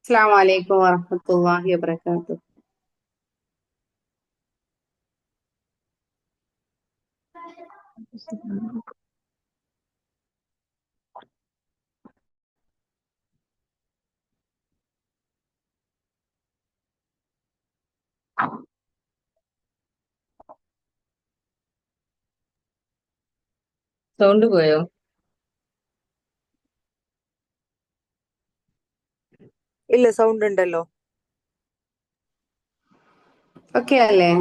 അസ്സലാമു അലൈക്കും വറഹ്മത്തുള്ളാഹി വബറകാതുഹു. സൗണ്ട് പോയോ? ഇല്ല, സൗണ്ട് ഉണ്ടല്ലോ. ഓക്കെ അല്ലേ?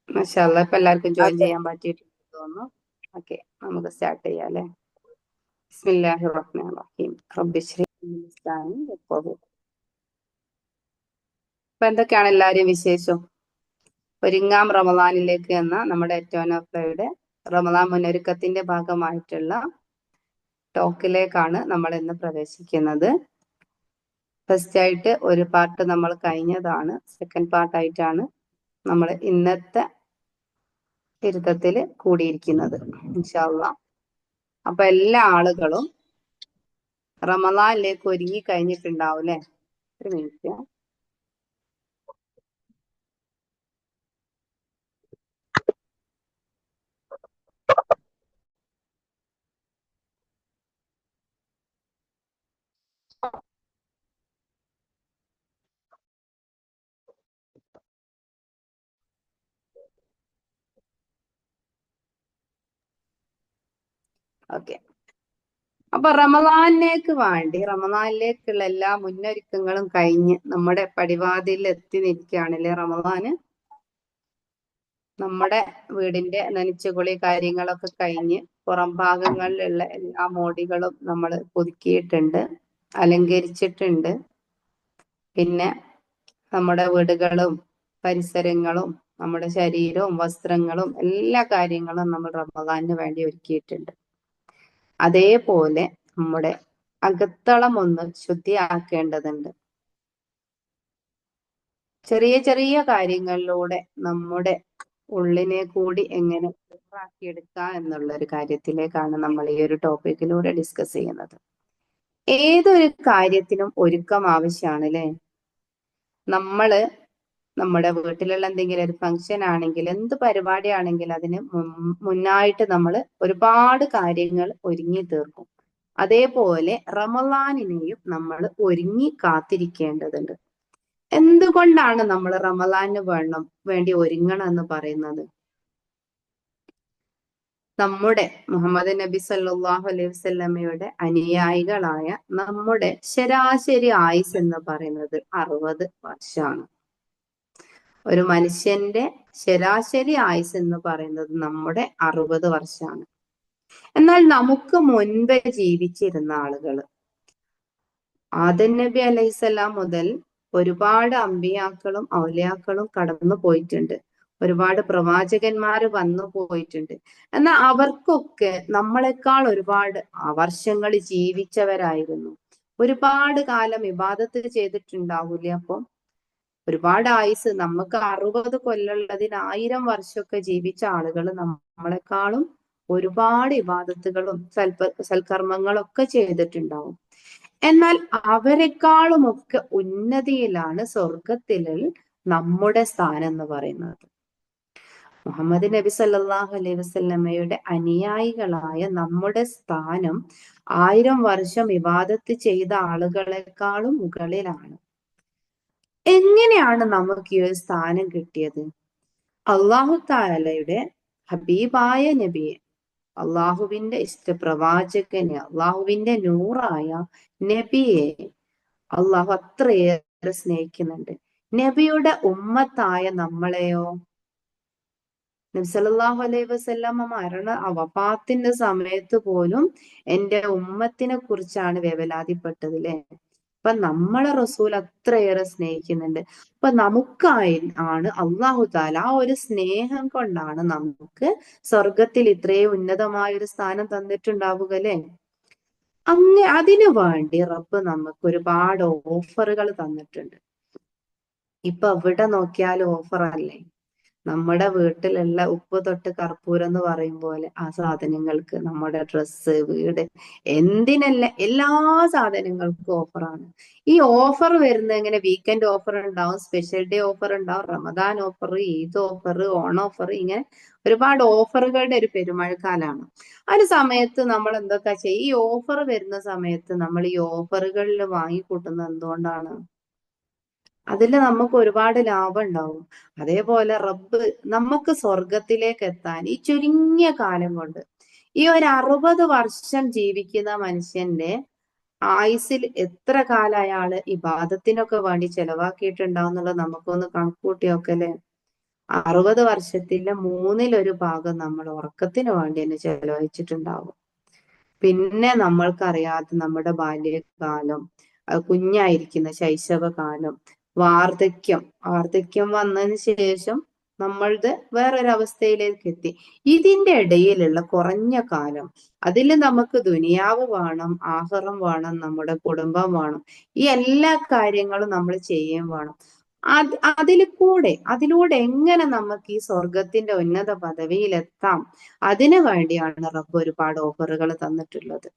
മാഷാ അല്ലാ, ഇപ്പൊ എല്ലാവർക്കും ജോയിൻ അതെ. ചെയ്യാൻ പറ്റിയിട്ടുണ്ട് തോന്നുന്നു. ഓക്കെ, നമുക്ക് സ്റ്റാർട്ട് ചെയ്യാം അല്ലേ? ബിസ്മില്ലാഹിർ റഹ്മാനിർ റഹീം. റബ്ബി ഇശ്റഹ് ലി ലിസാനി യഫ്ഖഹൂ. ഇപ്പൊ എന്തൊക്കെയാണ് എല്ലാവരും വിശേഷം? ഒരുങ്ങാം റമദാനിലേക്ക് എന്ന നമ്മുടെ എറ്റോനോഫയുടെ റമദാൻ മുന്നൊരുക്കത്തിന്റെ ഭാഗമായിട്ടുള്ള ടോക്കിലേക്കാണ് നമ്മൾ ഇന്ന് പ്രവേശിക്കുന്നത്. ഫസ്റ്റ് ആയിട്ട് ഒരു പാർട്ട് നമ്മൾ കഴിഞ്ഞതാണ്. സെക്കൻഡ് പാർട്ടായിട്ടാണ് നമ്മൾ ഇന്നത്തെ ഇരുത്തത്തിൽ കൂടിയിരിക്കുന്നത് ഇൻഷാ അള്ളാ. അപ്പൊ എല്ലാ ആളുകളും റമദാനിലേക്ക് ഒരുങ്ങി കഴിഞ്ഞിട്ടുണ്ടാവും അല്ലെ? ഒരു മിനിറ്റ്. ഓക്കെ, അപ്പൊ റമദാനിലേക്കുള്ള എല്ലാ മുന്നൊരുക്കങ്ങളും കഴിഞ്ഞ് നമ്മുടെ പടിവാതിൽ എത്തി നിൽക്കുകയാണല്ലേ റമദാന്. നമ്മുടെ വീടിന്റെ നനച്ചുകുളി കാര്യങ്ങളൊക്കെ കഴിഞ്ഞ് പുറം ഭാഗങ്ങളിലുള്ള എല്ലാ മോടികളും നമ്മൾ പുതുക്കിയിട്ടുണ്ട്, അലങ്കരിച്ചിട്ടുണ്ട്. പിന്നെ നമ്മുടെ വീടുകളും പരിസരങ്ങളും നമ്മുടെ ശരീരവും വസ്ത്രങ്ങളും എല്ലാ കാര്യങ്ങളും നമ്മൾ റമദാനിന് വേണ്ടി ഒരുക്കിയിട്ടുണ്ട്. അതേപോലെ നമ്മുടെ അകത്തളം ഒന്ന് ശുദ്ധിയാക്കേണ്ടതുണ്ട്. ചെറിയ ചെറിയ കാര്യങ്ങളിലൂടെ നമ്മുടെ ഉള്ളിനെ കൂടി എങ്ങനെ ക്ലിയറാക്കിയെടുക്കാം എന്നുള്ള ഒരു കാര്യത്തിലേക്കാണ് നമ്മൾ ഈ ഒരു ടോപ്പിക്കിലൂടെ ഡിസ്കസ് ചെയ്യുന്നത്. ഏതൊരു കാര്യത്തിനും ഒരുക്കം ആവശ്യമാണ് അല്ലെ? നമ്മള് നമ്മുടെ വീട്ടിലുള്ള എന്തെങ്കിലും ഒരു ഫംഗ്ഷൻ ആണെങ്കിൽ, എന്ത് പരിപാടിയാണെങ്കിൽ അതിന് മുന്നായിട്ട് നമ്മൾ ഒരുപാട് കാര്യങ്ങൾ ഒരുങ്ങി തീർക്കും. അതേപോലെ റമദാനിനെയും നമ്മൾ ഒരുങ്ങി കാത്തിരിക്കേണ്ടതുണ്ട്. എന്തുകൊണ്ടാണ് നമ്മൾ റമദാനിന് വേണ്ടി ഒരുങ്ങണം എന്ന് പറയുന്നത്? നമ്മുടെ മുഹമ്മദ് നബി സല്ലല്ലാഹു അലൈഹി വസല്ലമയുടെ അനുയായികളായ നമ്മുടെ ശരാശരി ആയുസ് എന്ന് പറയുന്നത് 60 വർഷമാണ്. ഒരു മനുഷ്യന്റെ ശരാശരി ആയുസ് എന്ന് പറയുന്നത് നമ്മുടെ 60 വർഷമാണ്. എന്നാൽ നമുക്ക് മുൻപേ ജീവിച്ചിരുന്ന ആളുകൾ, ആദം നബി അലൈഹിസ്സലാം മുതൽ ഒരുപാട് അമ്പിയാക്കളും ഔലിയാക്കളും കടന്നു പോയിട്ടുണ്ട്. ഒരുപാട് പ്രവാചകന്മാര് വന്നു പോയിട്ടുണ്ട്. എന്നാൽ അവർക്കൊക്കെ നമ്മളെക്കാൾ ഒരുപാട് വർഷങ്ങൾ ജീവിച്ചവരായിരുന്നു. ഒരുപാട് കാലം ഇബാദത്ത് ചെയ്തിട്ടുണ്ടാവൂലേ? അപ്പം ഒരുപാട് ആയുസ്, നമുക്ക് 60 കൊല്ലമുള്ളതിന് 1000 വർഷമൊക്കെ ജീവിച്ച ആളുകൾ നമ്മളെക്കാളും ഒരുപാട് ഇബാദത്തുകളും സൽക്കർമ്മങ്ങളും ഒക്കെ ചെയ്തിട്ടുണ്ടാവും. എന്നാൽ അവരെക്കാളുമൊക്കെ ഉന്നതിയിലാണ് സ്വർഗത്തിൽ നമ്മുടെ സ്ഥാനം എന്ന് പറയുന്നത്. മുഹമ്മദ് നബി സല്ലല്ലാഹു അലൈഹി വസല്ലമയുടെ അനുയായികളായ നമ്മുടെ സ്ഥാനം 1000 വർഷം ഇബാദത്ത് ചെയ്ത ആളുകളെക്കാളും മുകളിലാണ്. എങ്ങനെയാണ് നമുക്ക് ഈ ഒരു സ്ഥാനം കിട്ടിയത്? അള്ളാഹു തആലയുടെ ഹബീബായ നബിയെ, അള്ളാഹുവിന്റെ ഇഷ്ടപ്രവാചകനെ, അള്ളാഹുവിന്റെ നൂറായ നബിയെ അള്ളാഹു അത്രയേറെ സ്നേഹിക്കുന്നുണ്ട്. നബിയുടെ ഉമ്മത്തായ നമ്മളെയോ? നബി സല്ലല്ലാഹു അലൈഹി വസല്ലമ വഫാത്തിന്റെ സമയത്ത് പോലും എന്റെ ഉമ്മത്തിനെ കുറിച്ചാണ് വേവലാതിപ്പെട്ടത് അല്ലെ? അപ്പൊ നമ്മളെ റസൂൽ അത്രയേറെ സ്നേഹിക്കുന്നുണ്ട്. അപ്പൊ നമുക്കായി ആണ് അള്ളാഹു തആല, ആ ഒരു സ്നേഹം കൊണ്ടാണ് നമുക്ക് സ്വർഗത്തിൽ ഇത്രയും ഉന്നതമായ ഒരു സ്ഥാനം തന്നിട്ടുണ്ടാവുക അല്ലെ? അതിനു വേണ്ടി റബ്ബ് നമുക്ക് ഒരുപാട് ഓഫറുകൾ തന്നിട്ടുണ്ട്. ഇപ്പൊ എവിടെ നോക്കിയാലും ഓഫർ അല്ലേ? നമ്മുടെ വീട്ടിലുള്ള ഉപ്പ് തൊട്ട് കർപ്പൂരം എന്ന് പറയും പോലെ ആ സാധനങ്ങൾക്ക്, നമ്മുടെ ഡ്രസ്സ്, വീട്, എന്തിനല്ല എല്ലാ സാധനങ്ങൾക്കും ഓഫറാണ്. ഈ ഓഫർ വരുന്ന ഇങ്ങനെ വീക്കെൻഡ് ഓഫർ ഉണ്ടാവും, സ്പെഷ്യൽ ഡേ ഓഫർ ഉണ്ടാവും, Ramadan offer, Eid offer, on offer, ഇങ്ങനെ ഒരുപാട് ഓഫറുകളുടെ ഒരു പെരുമഴക്കാലാണ്. ആ ഒരു സമയത്ത് നമ്മൾ എന്തൊക്കെ ചെയ്യും? ഈ ഓഫർ വരുന്ന സമയത്ത് നമ്മൾ ഈ ഓഫറുകളിൽ വാങ്ങിക്കൂട്ടുന്നത് എന്തുകൊണ്ടാണ്? അതിൽ നമുക്ക് ഒരുപാട് ലാഭം ഉണ്ടാവും. അതേപോലെ റബ്ബ് നമുക്ക് സ്വർഗത്തിലേക്ക് എത്താൻ ഈ ചുരുങ്ങിയ കാലം കൊണ്ട്, ഈ ഒരു 60 വർഷം ജീവിക്കുന്ന മനുഷ്യന്റെ ആയുസ്സിൽ എത്ര കാലം അയാള് ഇബാദത്തിനൊക്കെ വേണ്ടി ചെലവാക്കിയിട്ടുണ്ടാവും എന്നുള്ളത് നമുക്കൊന്ന് കണക്കൂട്ടി നോക്കല്ലേ. 60 വർഷത്തിന്റെ 1/3 നമ്മൾ ഉറക്കത്തിന് വേണ്ടി തന്നെ ചെലവഴിച്ചിട്ടുണ്ടാവും. പിന്നെ നമ്മൾക്കറിയാത്ത നമ്മുടെ ബാല്യകാലം, കുഞ്ഞായിരിക്കുന്ന ശൈശവകാലം, വാർദ്ധക്യം വന്നതിന് ശേഷം നമ്മളുടെ വേറൊരവസ്ഥയിലേക്ക് എത്തി. ഇതിന്റെ ഇടയിലുള്ള കുറഞ്ഞ കാലം, അതിൽ നമുക്ക് ദുനിയാവ് വേണം, ആഖിറം വേണം, നമ്മുടെ കുടുംബം വേണം, ഈ എല്ലാ കാര്യങ്ങളും നമ്മൾ ചെയ്യുകയും വേണം. അതിലൂടെ എങ്ങനെ നമുക്ക് ഈ സ്വർഗത്തിന്റെ ഉന്നത പദവിയിലെത്താം, അതിനു വേണ്ടിയാണ് റബ്ബ് ഒരുപാട് ഓഫറുകൾ തന്നിട്ടുള്ളത്.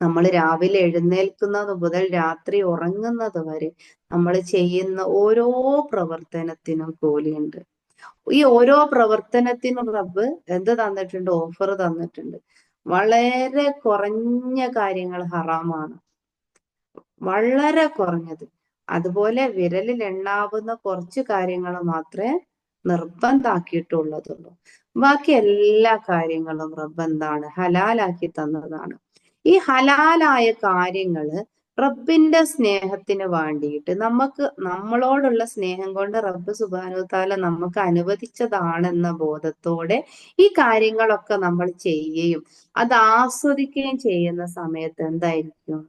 നമ്മൾ രാവിലെ എഴുന്നേൽക്കുന്നത് മുതൽ രാത്രി ഉറങ്ങുന്നത് വരെ നമ്മൾ ചെയ്യുന്ന ഓരോ പ്രവർത്തനത്തിനും കൂലിയുണ്ട്. ഈ ഓരോ പ്രവർത്തനത്തിനും റബ്ബ് എന്ത് തന്നിട്ടുണ്ട്? ഓഫർ തന്നിട്ടുണ്ട്. വളരെ കുറഞ്ഞ കാര്യങ്ങൾ ഹറാമാണ്, വളരെ കുറഞ്ഞത്. അതുപോലെ വിരലിൽ എണ്ണാവുന്ന കുറച്ച് കാര്യങ്ങൾ മാത്രമേ നിർബന്ധാക്കിയിട്ടുള്ളതുള്ളൂ. ബാക്കി എല്ലാ കാര്യങ്ങളും റബ്ബ് എന്താണ്? ഹലാലാക്കി തന്നതാണ്. ഈ ഹലാലായ കാര്യങ്ങള് റബ്ബിന്റെ സ്നേഹത്തിന് വേണ്ടിയിട്ട്, നമ്മളോടുള്ള സ്നേഹം കൊണ്ട് റബ്ബ് സുബ്ഹാനഹു തആല നമുക്ക് അനുവദിച്ചതാണെന്ന ബോധത്തോടെ ഈ കാര്യങ്ങളൊക്കെ നമ്മൾ ചെയ്യുകയും അത് ആസ്വദിക്കുകയും ചെയ്യുന്ന സമയത്ത് എന്തായിരിക്കും?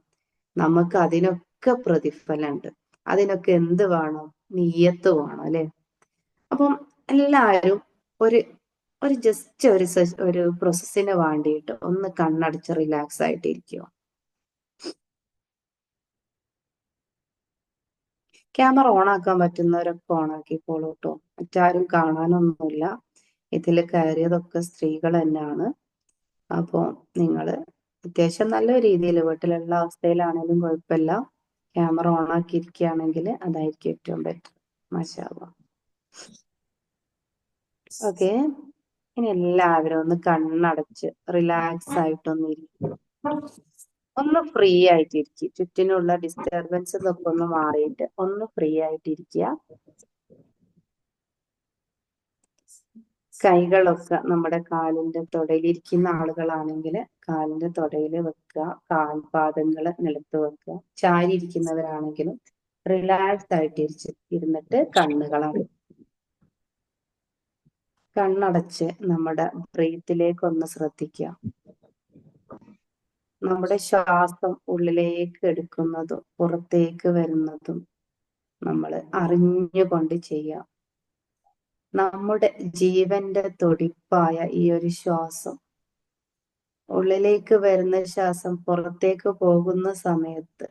നമുക്ക് അതിനൊക്കെ പ്രതിഫലമുണ്ട്. അതിനൊക്കെ എന്ത് വേണം? നിയ്യത്ത് വേണം, അല്ലെ? അപ്പം എല്ലാവരും ഒരു ജസ്റ്റ് ഒരു പ്രോസസ്സിന് വേണ്ടിയിട്ട് ഒന്ന് കണ്ണടച്ച് റിലാക്സ് ആയിട്ടിരിക്കുക. ക്യാമറ ഓൺ ആക്കാൻ പറ്റുന്നവരൊക്കെ ഓൺ ആക്കിക്കോളൂ കേട്ടോ. മറ്റാരും കാണാനൊന്നുമില്ല. ഇതിൽ കയറിയതൊക്കെ സ്ത്രീകൾ തന്നെയാണ്. അപ്പോൾ നിങ്ങൾ അത്യാവശ്യം നല്ല രീതിയിൽ വീട്ടിലുള്ള അവസ്ഥയിലാണെങ്കിലും കുഴപ്പമില്ല, ക്യാമറ ഓൺ ആക്കിയിരിക്കുകയാണെങ്കിൽ അതായിരിക്കും ഏറ്റവും ബെറ്റർ. മാഷാ അല്ലാഹ്. ഓക്കെ, ഇനി എല്ലാവരും ഒന്ന് കണ്ണടച്ച് റിലാക്സ് ആയിട്ടൊന്ന് ഇരിക്കും. ഒന്ന് ഫ്രീ ആയിട്ടിരിക്കുക. ചുറ്റിനുള്ള ഡിസ്റ്റർബൻസ് ഇതൊക്കെ ഒന്ന് മാറിയിട്ട് ഒന്ന് ഫ്രീ ആയിട്ടിരിക്കുക. കൈകളൊക്കെ നമ്മുടെ കാലിന്റെ തൊടയിലിരിക്കുന്ന ആളുകളാണെങ്കിൽ കാലിന്റെ തൊടയിൽ വെക്കുക, കാൽപാദങ്ങൾ നിലത്ത് വെക്കുക. ചാരി ഇരിക്കുന്നവരാണെങ്കിലും റിലാക്സ് ആയിട്ട് ഇരുന്നിട്ട് കണ്ണടച്ച് നമ്മുടെ ബ്രീത്തിലേക്ക് ഒന്ന് ശ്രദ്ധിക്കുക. നമ്മുടെ ശ്വാസം ഉള്ളിലേക്ക് എടുക്കുന്നതും പുറത്തേക്ക് വരുന്നതും നമ്മൾ അറിഞ്ഞുകൊണ്ട് ചെയ്യാം. നമ്മുടെ ജീവന്റെ തുടിപ്പായ ഈ ഒരു ശ്വാസം, ഉള്ളിലേക്ക് വരുന്ന ശ്വാസം പുറത്തേക്ക് പോകുന്ന സമയത്ത്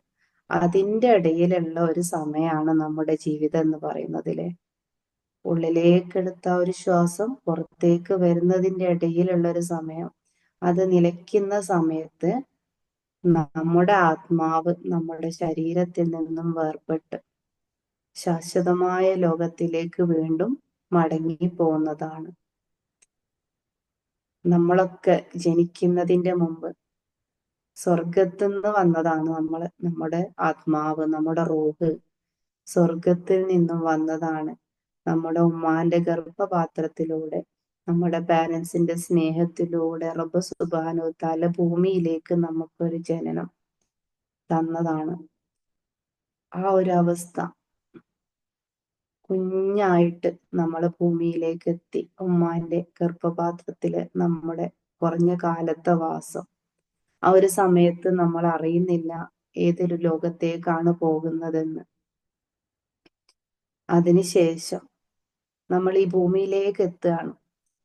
അതിന്റെ ഇടയിലുള്ള ഒരു സമയമാണ് നമ്മുടെ ജീവിതം എന്ന് പറയുന്നതിലെ. ഉള്ളിലേക്കെടുത്ത ഒരു ശ്വാസം പുറത്തേക്ക് വരുന്നതിന്റെ ഇടയിലുള്ള ഒരു സമയം, അത് നിലയ്ക്കുന്ന സമയത്ത് നമ്മുടെ ആത്മാവ് നമ്മുടെ ശരീരത്തിൽ നിന്നും വേർപെട്ട് ശാശ്വതമായ ലോകത്തിലേക്ക് വീണ്ടും മടങ്ങി പോകുന്നതാണ്. നമ്മളൊക്കെ ജനിക്കുന്നതിന്റെ മുമ്പ് സ്വർഗത്തിൽ നിന്ന് വന്നതാണ് നമ്മുടെ ആത്മാവ്, നമ്മുടെ റൂഹ് സ്വർഗത്തിൽ നിന്നും വന്നതാണ്. നമ്മുടെ ഉമ്മാന്റെ ഗർഭപാത്രത്തിലൂടെ, നമ്മുടെ പാരൻസിന്റെ സ്നേഹത്തിലൂടെ റബ്ബ് സുബ്ഹാനഹു തആല ഭൂമിയിലേക്ക് നമുക്കൊരു ജനനം തന്നതാണ്. ആ ഒരു അവസ്ഥ, കുഞ്ഞായിട്ട് നമ്മൾ ഭൂമിയിലേക്ക് എത്തി, ഉമ്മാന്റെ ഗർഭപാത്രത്തില് നമ്മുടെ കുറഞ്ഞ കാലത്തെ വാസം. ആ ഒരു സമയത്ത് നമ്മൾ അറിയുന്നില്ല ഏതൊരു ലോകത്തേക്കാണ് പോകുന്നതെന്ന്. അതിനുശേഷം നമ്മൾ ഈ ഭൂമിയിലേക്ക് എത്തുകയാണ്.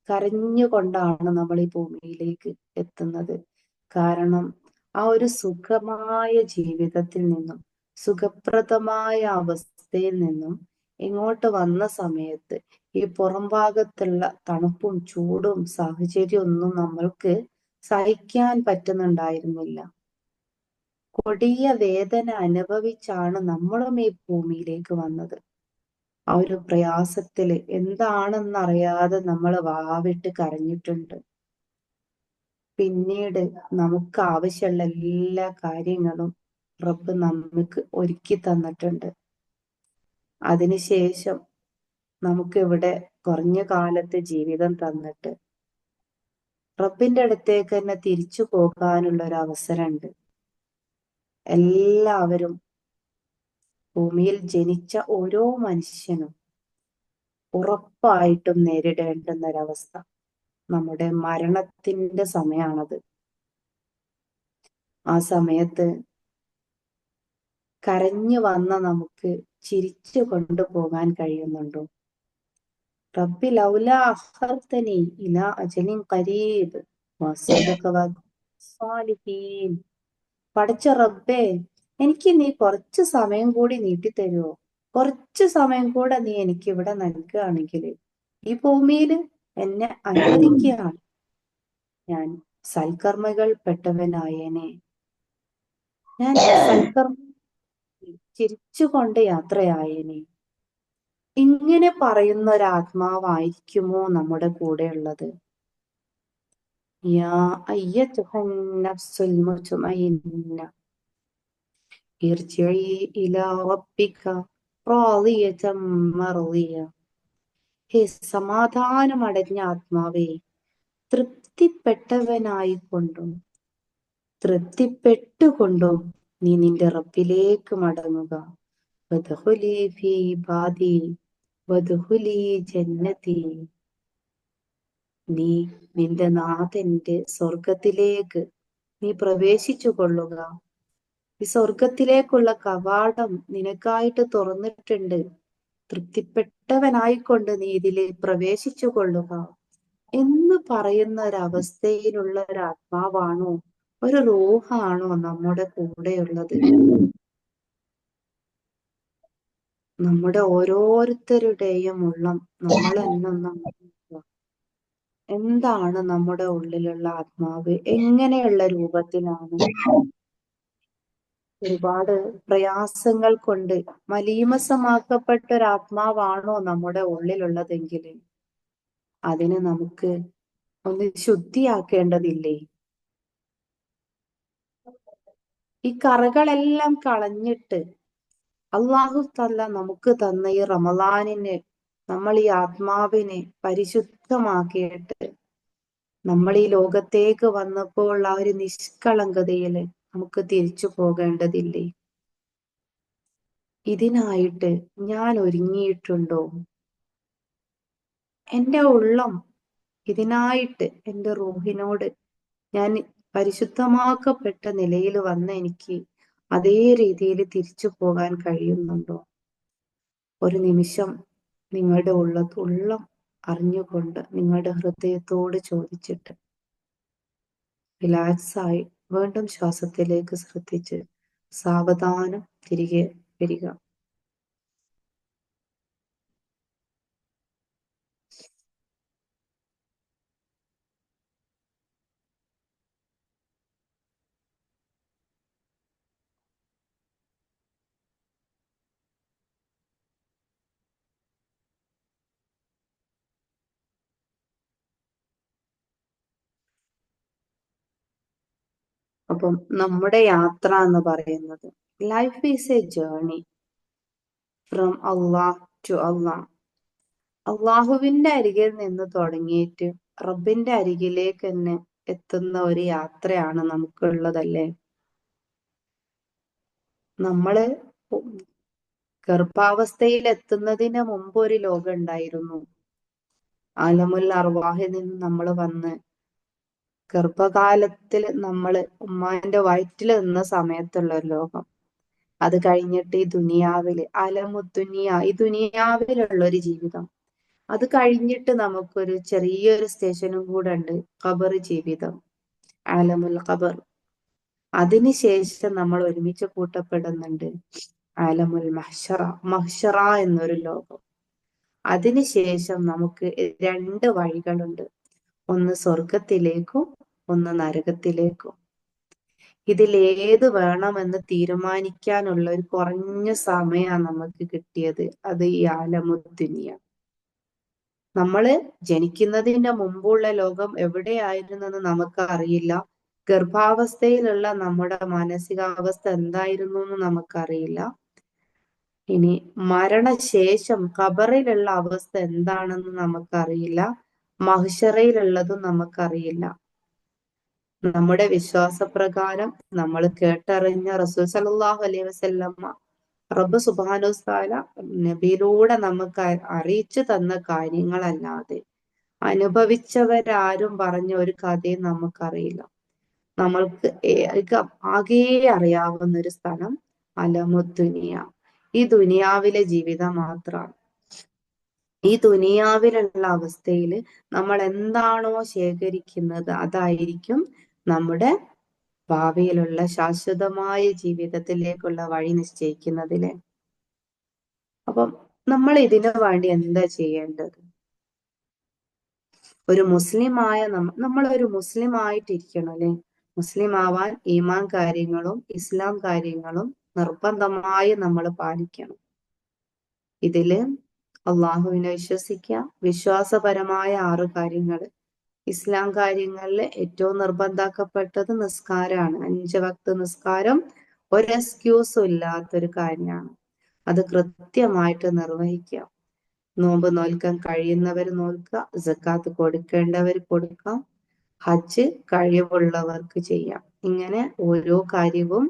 കരഞ്ഞുകൊണ്ടാണ് നമ്മൾ ഈ ഭൂമിയിലേക്ക് എത്തുന്നത്. കാരണം ആ ഒരു സുഖമായ ജീവിതത്തിൽ നിന്നും, സുഖപ്രദമായ അവസ്ഥയിൽ നിന്നും ഇങ്ങോട്ട് വന്ന സമയത്ത് ഈ പുറം ഭാഗത്തുള്ള തണുപ്പും ചൂടും സാഹചര്യവും ഒന്നും നമ്മൾക്ക് സഹിക്കാൻ പറ്റുന്നുണ്ടായിരുന്നില്ല. കൊടിയ വേദന അനുഭവിച്ചാണ് നമ്മളും ഈ ഭൂമിയിലേക്ക് വന്നത്. ആ ഒരു പ്രയാസത്തില് എന്താണെന്നറിയാതെ നമ്മൾ വാവിട്ട് കരഞ്ഞിട്ടുണ്ട്. പിന്നീട് നമുക്ക് ആവശ്യമുള്ള എല്ലാ കാര്യങ്ങളും റബ്ബ് നമുക്ക് ഒരുക്കി തന്നിട്ടുണ്ട്. അതിനുശേഷം നമുക്ക് ഇവിടെ കുറഞ്ഞ കാലത്ത് ജീവിതം തന്നിട്ട് റബ്ബിന്റെ അടുത്തേക്ക് തന്നെ തിരിച്ചു പോകാനുള്ള ഒരു അവസരമുണ്ട്. എല്ലാവരും, ഭൂമിയിൽ ജനിച്ച ഓരോ മനുഷ്യനും ഉറപ്പായിട്ടും നേരിടേണ്ടുന്ന ഒരവസ്ഥ, നമ്മുടെ മരണത്തിന്റെ സമയമാണത്. ആ സമയത്ത് കരഞ്ഞു വന്ന നമുക്ക് ചിരിച്ചു കൊണ്ടുപോകാൻ കഴിയുന്നുണ്ടോ? റബ്ബി ലൗല അഖർതനി ഇലാ അജലിൻ ഖരീബ് വസദഖ സാലിഹീൻ. പടച്ച റബ്ബേ, എനിക്ക് നീ കുറച്ച് സമയം കൂടി നീട്ടിത്തരുമോ? കുറച്ച് സമയം കൂടെ നീ എനിക്ക് ഇവിടെ നൽകുകയാണെങ്കിൽ ഈ ഭൂമിയിൽ എന്നെ അനുവദിക്കുകയാണ്, ഞാൻ സൽക്കർമ്മികൾ പെട്ടവനായേനെ. ഞാൻ സൽക്കർമ്മ ചിരിച്ചുകൊണ്ട് യാത്രയായേനെ. ഇങ്ങനെ പറയുന്ന ഒരു ആത്മാവായിരിക്കുമോ നമ്മുടെ കൂടെ ഉള്ളത്? യാ അയ്യത്തുഹൻ നഫ്സുൽ മുത്മഇന്ന ഇർജിഇ ഇലാ റബ്ബിക റാളിയതൻ മർളിയ. ഹേ സമാധാനമടഞ്ഞ ആത്മാവേ, തൃപ്തിപ്പെട്ടവനായിക്കൊണ്ടും തൃപ്തിപ്പെട്ടുകൊണ്ടും നീ നിന്റെ റബ്ബിലേക്ക് മടങ്ങുക. വദ്ഖുലി ഫീ ഇബാദി വദ്ഖുലി ജന്നതി. നീ നിന്റെ നാഥന്റെ സ്വർഗത്തിലേക്ക് നീ പ്രവേശിച്ചു കൊള്ളുക. ഈ സ്വർഗത്തിലേക്കുള്ള കവാടം നിനക്കായിട്ട് തുറന്നിട്ടുണ്ട്. തൃപ്തിപ്പെട്ടവനായിക്കൊണ്ട് നീ ഇതിൽ പ്രവേശിച്ചു കൊള്ളുക എന്ന് പറയുന്ന ഒരവസ്ഥയിലുള്ള ഒരു ആത്മാവാണോ, ഒരു റൂഹാണോ നമ്മുടെ കൂടെയുള്ളത്? നമ്മുടെ ഓരോരുത്തരുടെയും ഉള്ളം നമ്മൾ തന്നെ ഒന്ന് ആലോചിക്കുക. എന്താണ് നമ്മുടെ ഉള്ളിലുള്ള ആത്മാവ്? എങ്ങനെയുള്ള രൂപത്തിലാണ്? ഒരുപാട് പ്രയാസങ്ങൾ കൊണ്ട് മലീമസമാക്കപ്പെട്ട ഒരു ആത്മാവാണോ നമ്മുടെ ഉള്ളിലുള്ളതെങ്കിൽ അതിനെ നമുക്ക് ഒന്ന് ശുദ്ധിയാക്കേണ്ടതില്ലേ? ഈ കറകളെല്ലാം കളഞ്ഞിട്ട് അള്ളാഹു തആല നമുക്ക് തന്ന ഈ റമളാനിനെ നമ്മൾ ഈ ആത്മാവിനെ പരിശുദ്ധമാക്കിയിട്ട് നമ്മൾ ഈ ലോകത്തേക്ക് വന്നപ്പോൾ ആ ഒരു നിഷ്കളങ്കതയില് നമുക്ക് തിരിച്ചു പോകേണ്ടതില്ലേ? ഇതിനായിട്ട് ഞാൻ ഒരുങ്ങിയിട്ടുണ്ടോ? എൻ്റെ ഉള്ളം ഇതിനായിട്ട് എൻ്റെ റൂഹിനോട് ഞാൻ പരിശുദ്ധമാക്കപ്പെട്ട നിലയിൽ വന്ന എനിക്ക് അതേ രീതിയിൽ തിരിച്ചു പോകാൻ കഴിയുന്നുണ്ടോ? ഒരു നിമിഷം നിങ്ങളുടെ ഉള്ളം അറിഞ്ഞുകൊണ്ട് നിങ്ങളുടെ ഹൃദയത്തോട് ചോദിച്ചിട്ട് റിലാക്സ് ആയി വീണ്ടും ശ്വാസത്തിലേക്ക് ശ്രദ്ധിച്ച് സാവധാനം തിരികെ വരിക. അപ്പം നമ്മുടെ യാത്ര എന്ന് പറയുന്നത്, life is a journey from Allah to Allah. അള്ളാഹുവിന്റെ അരികിൽ നിന്ന് തുടങ്ങിയിട്ട് റബ്ബിന്റെ അരികിലേക്ക് തന്നെ എത്തുന്ന ഒരു യാത്രയാണ് നമുക്കുള്ളതല്ലേ? നമ്മള് ഗർഭാവസ്ഥയിൽ എത്തുന്നതിന് മുമ്പ് ഒരു ലോകം ഉണ്ടായിരുന്നു. ആലമുൽ അർവാഹിൽ നിന്ന് നമ്മൾ വന്ന് ഗർഭകാലത്തിൽ നമ്മള് ഉമ്മാന്റെ വയറ്റിൽ നിന്ന സമയത്തുള്ള ഒരു ലോകം. അത് കഴിഞ്ഞിട്ട് ഈ ദുനിയാവില് അലമുദ്ദുനിയ, ഈ ദുനിയാവിലുള്ള ഒരു ജീവിതം. അത് കഴിഞ്ഞിട്ട് നമുക്കൊരു ചെറിയൊരു സ്റ്റേഷനും കൂടെ ഉണ്ട്, ഖബർ ജീവിതം, ആലമുൽ ഖബർ. അതിനുശേഷം നമ്മൾ ഒരുമിച്ച് കൂട്ടപ്പെടുന്നുണ്ട് ആലമുൽ മഹ്ശറ, മഹ്ശറ എന്നൊരു ലോകം. അതിനുശേഷം നമുക്ക് രണ്ട് വഴികളുണ്ട്. ഒന്ന് സ്വർഗത്തിലേക്കും ഒന്ന് നരകത്തിലേക്കും. ഇതിലേത് വേണമെന്ന് തീരുമാനിക്കാനുള്ള ഒരു കുറഞ്ഞ സമയമാണ് നമുക്ക് കിട്ടിയത്. അത് ഈ ആലമുദ്ദുനിയ. നമ്മള് ജനിക്കുന്നതിന്റെ മുമ്പുള്ള ലോകം എവിടെയായിരുന്നെന്ന് നമുക്ക് അറിയില്ല. ഗർഭാവസ്ഥയിലുള്ള നമ്മുടെ മാനസികാവസ്ഥ എന്തായിരുന്നു എന്ന് നമുക്കറിയില്ല. ഇനി മരണശേഷം ഖബറിലുള്ള അവസ്ഥ എന്താണെന്ന് നമുക്കറിയില്ല. മഹ്ശറയിലുള്ളതും നമുക്കറിയില്ല. നമ്മുടെ വിശ്വാസപ്രകാരം നമ്മൾ കേട്ടറിഞ്ഞ റസൂൽ സല്ലല്ലാഹു അലൈഹി വസല്ലമ റബ്ബ് സുബ്ഹാനഹു വതആല നബിയിലൂടെ നമുക്ക് അറിയിച്ചു തന്ന കാര്യങ്ങളല്ലാതെ അനുഭവിച്ചവരാരും പറഞ്ഞ ഒരു കഥയും നമുക്കറിയില്ല. നമ്മൾക്ക് ആകെ അറിയാവുന്ന ഒരു സ്ഥലം അലമുദ്ദുനിയ, ഈ ദുനിയാവിലെ ജീവിതം മാത്രമാണ്. ഈ ദുനിയാവിലുള്ള അവസ്ഥയിൽ നമ്മൾ എന്താണോ ശേഖരിക്കുന്നത് അതായിരിക്കും നമ്മുടെ ഭാവിയിലുള്ള ശാശ്വതമായ ജീവിതത്തിലേക്കുള്ള വഴി നിശ്ചയിക്കുന്നതിലെ. അപ്പം നമ്മൾ ഇതിനു വേണ്ടി എന്താ ചെയ്യേണ്ടത്? ഒരു മുസ്ലിമായ നമ്മളൊരു മുസ്ലിം ആയിട്ടിരിക്കണം അല്ലെ. മുസ്ലിം ആവാൻ ഈമാൻ കാര്യങ്ങളും ഇസ്ലാം കാര്യങ്ങളും നിർബന്ധമായി നമ്മൾ പാലിക്കണം. ഇതില് അള്ളാഹുവിനെ വിശ്വസിക്കുക, വിശ്വാസപരമായ 6 കാര്യങ്ങൾ. ഇസ്ലാം കാര്യങ്ങളിൽ ഏറ്റവും നിർബന്ധാക്കപ്പെട്ടത് നിസ്കാരമാണ്. 5 വക്ത് നിസ്കാരം ഒരു എക്സ്ക്യൂസും ഇല്ലാത്തൊരു കാര്യമാണ്. അത് കൃത്യമായിട്ട് നിർവഹിക്കുക. നോമ്പ് നോൽക്കാൻ കഴിയുന്നവർ നോൽക്കുക, സക്കാത്ത് കൊടുക്കേണ്ടവർ കൊടുക്കാം, ഹജ്ജ് കഴിവുള്ളവർക്ക് ചെയ്യാം. ഇങ്ങനെ ഓരോ കാര്യവും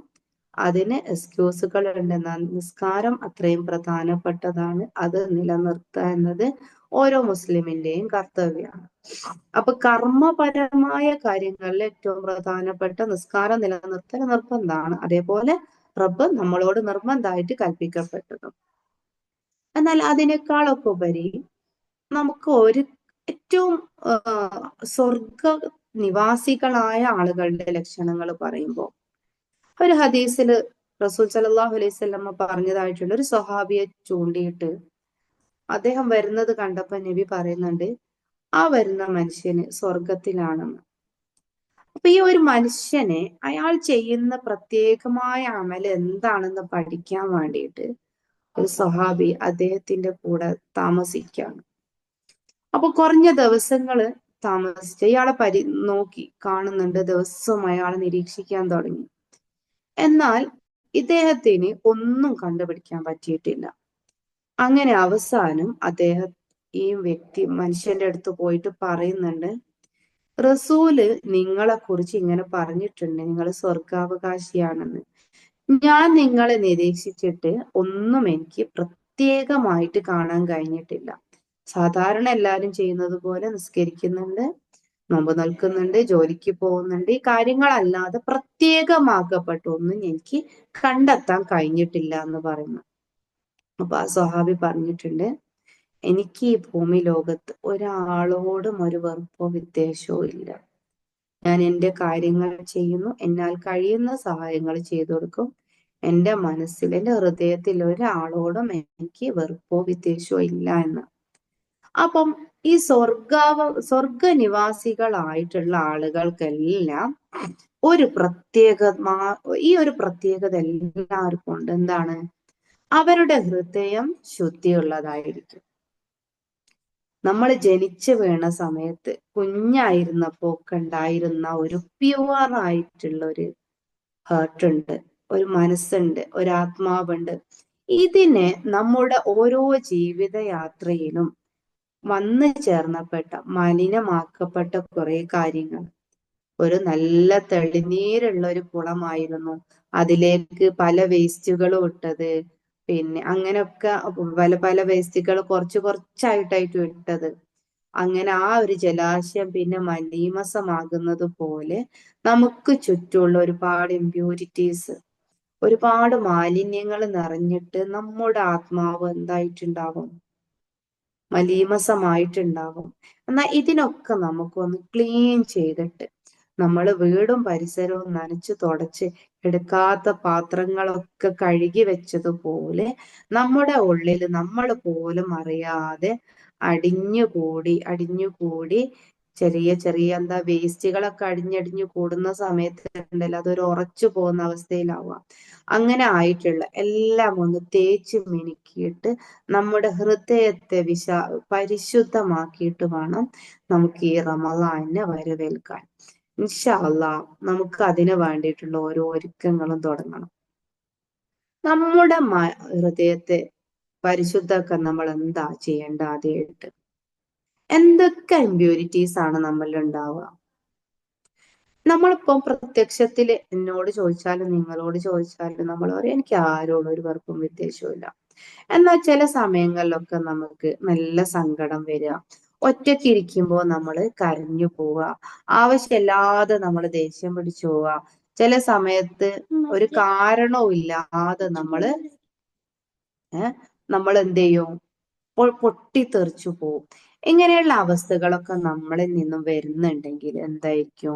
അതിന് എക്സ്ക്യൂസുകൾ ഉണ്ടെന്നാൽ നിസ്കാരം അത്രയും പ്രധാനപ്പെട്ടതാണ്. അത് നിലനിർത്തുക എന്നത് ഓരോ മുസ്ലിമിന്റെയും കർത്തവ്യമാണ്. അപ്പൊ കർമ്മപരമായ കാര്യങ്ങളിൽ ഏറ്റവും പ്രധാനപ്പെട്ട നിസ്കാരം നിലനിർത്തൽ നിർബന്ധമാണ്. അതേപോലെ റബ്ബ് നമ്മളോട് നിർബന്ധമായിട്ട് കൽപ്പിക്കപ്പെട്ടതും. എന്നാൽ അതിനേക്കാളൊക്കെ ഉപരി നമുക്ക് ഒരു ഏറ്റവും സ്വർഗ നിവാസികളായ ആളുകളുടെ ലക്ഷണങ്ങൾ പറയുമ്പോൾ ഒരു ഹദീസില് റസൂൽ സല്ലല്ലാഹു അലൈഹി വസല്ലമ പറഞ്ഞതായിട്ടുള്ള ഒരു സ്വഹാബിയെ ചൂണ്ടിയിട്ട് അദ്ദേഹം വരുന്നത് കണ്ടപ്പോ നബി പറയുന്നുണ്ട്, ആ വരുന്ന മനുഷ്യന് സ്വർഗത്തിലാണെന്ന്. അപ്പൊ ഈ ഒരു മനുഷ്യനെ അയാൾ ചെയ്യുന്ന പ്രത്യേകമായ അമല് എന്താണെന്ന് പഠിക്കാൻ വേണ്ടിയിട്ട് ഒരു സ്വഹാബി അദ്ദേഹത്തിന്റെ കൂടെ താമസിക്കുകയാണ്. അപ്പൊ കുറഞ്ഞ ദിവസങ്ങള് താമസിച്ച് ഇയാളെ നോക്കി കാണുന്നുണ്ട്, ദിവസവും അയാളെ നിരീക്ഷിക്കാൻ തുടങ്ങി. എന്നാൽ ഇദ്ദേഹത്തിന് ഒന്നും കണ്ടുപിടിക്കാൻ പറ്റിയിട്ടില്ല. അങ്ങനെ അവസാനം അദ്ദേഹം ഈ മനുഷ്യന്റെ അടുത്ത് പോയിട്ട് പറയുന്നുണ്ട്, റസൂല് നിങ്ങളെ കുറിച്ച് ഇങ്ങനെ പറഞ്ഞിട്ടുണ്ട്, നിങ്ങൾ സ്വർഗാവകാശിയാണെന്ന്. ഞാൻ നിങ്ങളെ നിരീക്ഷിച്ചിട്ട് ഒന്നും എനിക്ക് പ്രത്യേകമായിട്ട് കാണാൻ കഴിഞ്ഞിട്ടില്ല. സാധാരണ എല്ലാരും ചെയ്യുന്നത് പോലെ നിസ്കരിക്കുന്നുണ്ട്, നോമ്പ് നിൽക്കുന്നുണ്ട്, ജോലിക്ക് പോകുന്നുണ്ട്. ഈ കാര്യങ്ങളല്ലാതെ പ്രത്യേകമാക്കപ്പെട്ട ഒന്നും എനിക്ക് കണ്ടെത്താൻ കഴിഞ്ഞിട്ടില്ല എന്ന് പറയുന്നു. അപ്പൊ ആ സ്വഹാബി പറഞ്ഞിട്ടുണ്ട്, എനിക്ക് ഈ ഭൂമി ലോകത്ത് ഒരാളോടും ഒരു വെറുപ്പോ വിദ്വേഷവും ഇല്ല. ഞാൻ എൻ്റെ കാര്യങ്ങൾ ചെയ്യുന്നു, എന്നാൽ കഴിയുന്ന സഹായങ്ങൾ ചെയ്തു കൊടുക്കും. എൻ്റെ മനസ്സിൽ, എൻ്റെ ഹൃദയത്തിൽ ഒരാളോടും എനിക്ക് വെറുപ്പോ വിദ്വേഷമോ ഇല്ല എന്ന്. അപ്പം ഈ സ്വർഗനിവാസികളായിട്ടുള്ള ആളുകൾക്കെല്ലാം ഈ ഒരു പ്രത്യേകത എല്ലാവർക്കും ഉണ്ട്. എന്താണ്? അവരുടെ ഹൃദയം ശുദ്ധിയുള്ളതായിരിക്കും. നമ്മൾ ജനിച്ചു വീണ സമയത്ത് കുഞ്ഞായിരുന്നപ്പോ ഒക്കെ ഉണ്ടായിരുന്ന ഒരു പ്യുവർ ആയിട്ടുള്ള ഒരു ഹേർട്ട് ഉണ്ട്, ഒരു മനസ്സുണ്ട്, ഒരു ആത്മാവുണ്ട്. ഇതിനെ നമ്മുടെ ഓരോ ജീവിതയാത്രയിലും വന്നു ചേർന്നപ്പെട്ട മലിനമാക്കപ്പെട്ട കുറെ കാര്യങ്ങൾ. ഒരു നല്ല തെളിനീരുള്ള ഒരു കുളമായിരുന്നു, അതിലേക്ക് പല വേസ്റ്റുകളും ഇട്ടത്, പിന്നെ അങ്ങനെയൊക്കെ പല പല വേസ്റ്റുകൾ കുറച്ച് കുറച്ചായിട്ടായിട്ട് ഇട്ടത്. അങ്ങനെ ആ ഒരു ജലാശയം പിന്നെ മലീമസമാകുന്നത് പോലെ നമുക്ക് ചുറ്റുമുള്ള ഒരുപാട് ഇമ്പ്യൂരിറ്റീസ്, ഒരുപാട് മാലിന്യങ്ങൾ നിറഞ്ഞിട്ട് നമ്മുടെ ആത്മാവ് എന്തായിട്ടുണ്ടാകും? മലീമസമായിട്ടുണ്ടാകും. എന്നാൽ ഇതിനൊക്കെ നമുക്കൊന്ന് ക്ലീൻ ചെയ്തിട്ട് നമ്മൾ വീടും പരിസരവും നനച്ചു തുടച്ച് എടുക്കാത്ത പാത്രങ്ങളൊക്കെ കഴുകി വെച്ചതുപോലെ നമ്മുടെ ഉള്ളിൽ നമ്മൾ പോലും അറിയാതെ അടിഞ്ഞുകൂടി ചെറിയ ചെറിയ എന്താ വേസ്റ്റുകളൊക്കെ അടിഞ്ഞടിഞ്ഞു കൂടുന്ന സമയത്ത് ഉണ്ടല്ലോ അതൊരു ഉറച്ചു പോകുന്ന അവസ്ഥയിലാവുക. അങ്ങനെ ആയിട്ടുള്ള എല്ലാം ഒന്ന് തേച്ച് മിനുക്കിയിട്ട് നമ്മുടെ ഹൃദയത്തെ പരിശുദ്ധമാക്കിയിട്ട് വേണം നമുക്ക് ഈ റമളാനെ വരവേൽക്കാൻ. ഇൻഷാ അള്ളാ നമുക്ക് അതിന് വേണ്ടിയിട്ടുള്ള ഓരോ ഒരുക്കങ്ങളും തുടങ്ങണം. നമ്മുടെ ഹൃദയത്തെ പരിശുദ്ധാക്കാൻ നമ്മൾ എന്താ ചെയ്യേണ്ട? ആദ്യമായിട്ട് എന്തൊക്കെ ഇമ്പ്യൂരിറ്റീസ് ആണ് നമ്മളിൽ ഉണ്ടാവുക? നമ്മളിപ്പം പ്രത്യക്ഷത്തിൽ എന്നോട് ചോദിച്ചാലും നിങ്ങളോട് ചോദിച്ചാലും നമ്മൾ പറയും എനിക്ക് ആരോടും ഒരു വെറുപ്പും വിദ്വേഷവും ഇല്ല. എന്നാൽ ചില സമയങ്ങളിലൊക്കെ നമുക്ക് നല്ല സങ്കടം വരിക, ഒറ്റയ്ക്ക് ഇരിക്കുമ്പോൾ നമ്മൾ കരഞ്ഞു പോവുക, ആവശ്യമില്ലാതെ നമ്മൾ ദേഷ്യം പിടിച്ചു പോവുക, ചില സമയത്ത് ഒരു കാരണവും ഇല്ലാതെ നമ്മൾ എന്ത് ചെയ്യും, പൊട്ടിത്തെറിച്ചു പോവും. ഇങ്ങനെയുള്ള അവസ്ഥകളൊക്കെ നമ്മളിൽ നിന്നും വരുന്നുണ്ടെങ്കിൽ എന്തായിരിക്കും?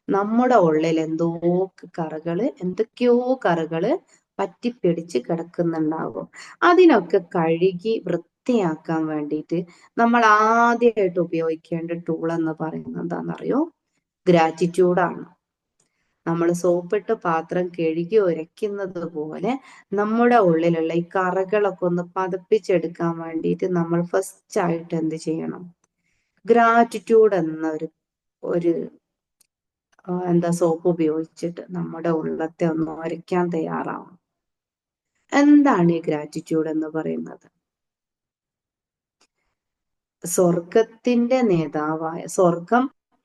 നമ്മുടെ ഉള്ളിൽ എന്തൊക്കെയോ കറകള് പറ്റിപ്പിടിച്ച് കിടക്കുന്നുണ്ടാകും. അതിനൊക്കെ കഴുകി വൃത്തിയാക്കാൻ വേണ്ടിയിട്ട് നമ്മൾ ആദ്യമായിട്ട് ഉപയോഗിക്കേണ്ട ടൂൾ എന്ന് പറയുന്നത് എന്താണെന്നറിയോ? ഗ്രാറ്റിറ്റ്യൂഡാണ്. നമ്മൾ സോപ്പിട്ട് പാത്രം കഴുകി ഉരയ്ക്കുന്നത് പോലെ നമ്മുടെ ഉള്ളിലുള്ള ഈ കറകളൊക്കെ ഒന്ന് പതപ്പിച്ചെടുക്കാൻ വേണ്ടിയിട്ട് നമ്മൾ ഫസ്റ്റ് ആയിട്ട് എന്ത് ചെയ്യണം? ഗ്രാറ്റിറ്റ്യൂഡ് എന്ന ഒരു എന്താ സോപ്പ് ഉപയോഗിച്ചിട്ട് നമ്മുടെ ഉള്ളത്തെ ഒന്ന് ഉരയ്ക്കാൻ തയ്യാറാവണം. എന്താണ് ഈ ഗ്രാറ്റിറ്റ്യൂഡ് എന്ന് പറയുന്നത്? സ്വർഗത്തിന്റെ നേതാവായ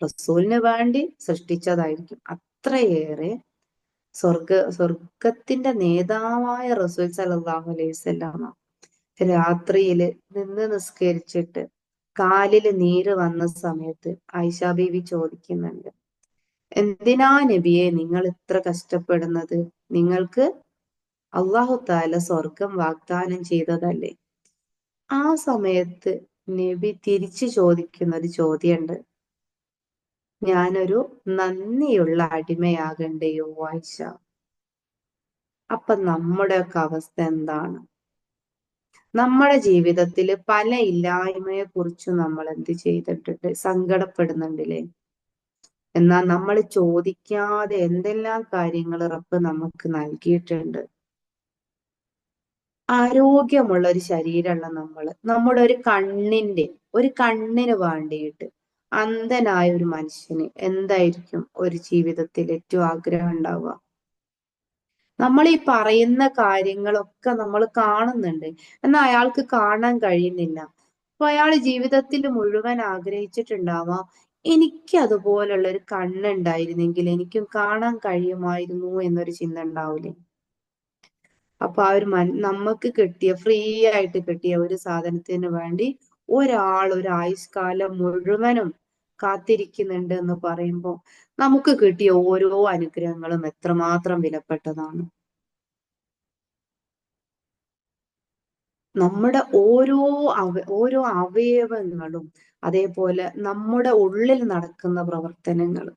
റസൂലിന് വേണ്ടി സൃഷ്ടിച്ചതായിരിക്കും. അത്രയേറെ സ്വർഗത്തിന്റെ നേതാവായ റസൂൽ സല്ലല്ലാഹു അലൈഹി വസല്ലമ രാത്രിയില് നിന്ന് നിസ്കരിച്ചിട്ട് കാലില് നീര് വന്ന സമയത്ത് ആയിഷ ബീവി ചോദിക്കുന്നുണ്ട്, എന്തിനാ നബിയെ നിങ്ങൾ ഇത്ര കഷ്ടപ്പെടുന്നത്? നിങ്ങൾക്ക് അള്ളാഹു താല സ്വർഗം വാഗ്ദാനം ചെയ്തതല്ലേ? ആ സമയത്ത് നബി തിരിച്ചു ചോദിക്കുന്ന ഒരു ചോദ്യമുണ്ട്, ഞാനൊരു നന്ദിയുള്ള അടിമയാകണ്ടയോ ആയിഷ? അപ്പൊ നമ്മുടെയൊക്കെ അവസ്ഥ എന്താണ്? നമ്മുടെ ജീവിതത്തിൽ പല ഇല്ലായ്മയെ കുറിച്ച് നമ്മൾ എന്ത് ചെയ്തിട്ടുണ്ട്? സങ്കടപ്പെടുന്നുണ്ടല്ലേ? എന്നാൽ നമ്മൾ ചോദിക്കാതെ എന്തെല്ലാം കാര്യങ്ങൾ റബ്ബ് നമുക്ക് നൽകിയിട്ടുണ്ട്. ആരോഗ്യമുള്ള ഒരു ശരീരമുള്ള നമ്മുടെ ഒരു കണ്ണിന് വേണ്ടിയിട്ട് അന്ധനായ ഒരു മനുഷ്യന് എന്തായിരിക്കും ഒരു ജീവിതത്തിൽ ഏറ്റവും ആഗ്രഹം ഉണ്ടാവുക? നമ്മൾ ഈ പറയുന്ന കാര്യങ്ങളൊക്കെ നമ്മൾ കാണുന്നുണ്ട്, എന്നാൽ അയാൾക്ക് കാണാൻ കഴിയുന്നില്ല. അപ്പൊ അയാൾ ജീവിതത്തിൽ മുഴുവൻ ആഗ്രഹിച്ചിട്ടുണ്ടാവാം, എനിക്ക് അതുപോലുള്ള ഒരു കണ്ണുണ്ടായിരുന്നെങ്കിൽ എനിക്കും കാണാൻ കഴിയുമായിരുന്നു എന്നൊരു ചിന്ത ഉണ്ടാവൂലേ? അപ്പൊ ആ ഒരു നമുക്ക് ഫ്രീ ആയിട്ട് കിട്ടിയ ഒരു സാധനത്തിന് വേണ്ടി ഒരു ആയുഷ്കാലം മുഴുവനും കാത്തിരിക്കുന്നുണ്ട് എന്ന് പറയുമ്പോൾ നമുക്ക് കിട്ടിയ ഓരോ അനുഗ്രഹങ്ങളും എത്രമാത്രം വിലപ്പെട്ടതാണ്. നമ്മുടെ ഓരോ അവയവങ്ങളും അതേപോലെ നമ്മുടെ ഉള്ളിൽ നടക്കുന്ന പ്രവർത്തനങ്ങളും,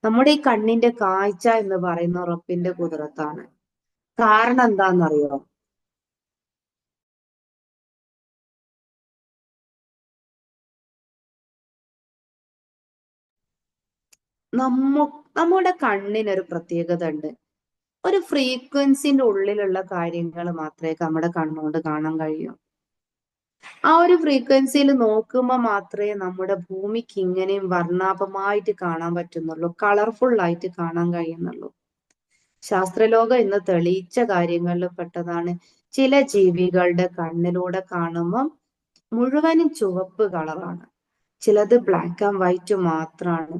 നമ്മുടെ ഈ കണ്ണിന്റെ കാഴ്ച എന്ന് പറയുന്ന റബ്ബിന്റെ കുദറത്താണ്. കാരണം എന്താണെന്നറിയോ? നമ്മുടെ കണ്ണിനൊരു പ്രത്യേകത ഉണ്ട്. ഒരു ഫ്രീക്വൻസിന്റെ ഉള്ളിലുള്ള കാര്യങ്ങൾ മാത്രമേ നമ്മുടെ കണ്ണുകൊണ്ട് കാണാൻ കഴിയൂ. ആ ഒരു ഫ്രീക്വൻസിയിൽ നോക്കുമ്പോൾ മാത്രമേ നമ്മുടെ ഭൂമിക്ക് ഇങ്ങനെയും വർണ്ണാഭമായിട്ട് കാണാൻ പറ്റുന്നുള്ളൂ, കളർഫുൾ ആയിട്ട് കാണാൻ കഴിയുന്നുള്ളൂ. ശാസ്ത്രലോകം ഇന്ന് തെളിയിച്ച കാര്യങ്ങളിൽ പെട്ടതാണ്, ചില ജീവികളുടെ കണ്ണിലൂടെ കാണുമ്പോൾ മുഴുവനും ചുവപ്പ് കളറാണ്, ചിലത് ബ്ലാക്ക് ആൻഡ് വൈറ്റ് മാത്രമാണ്.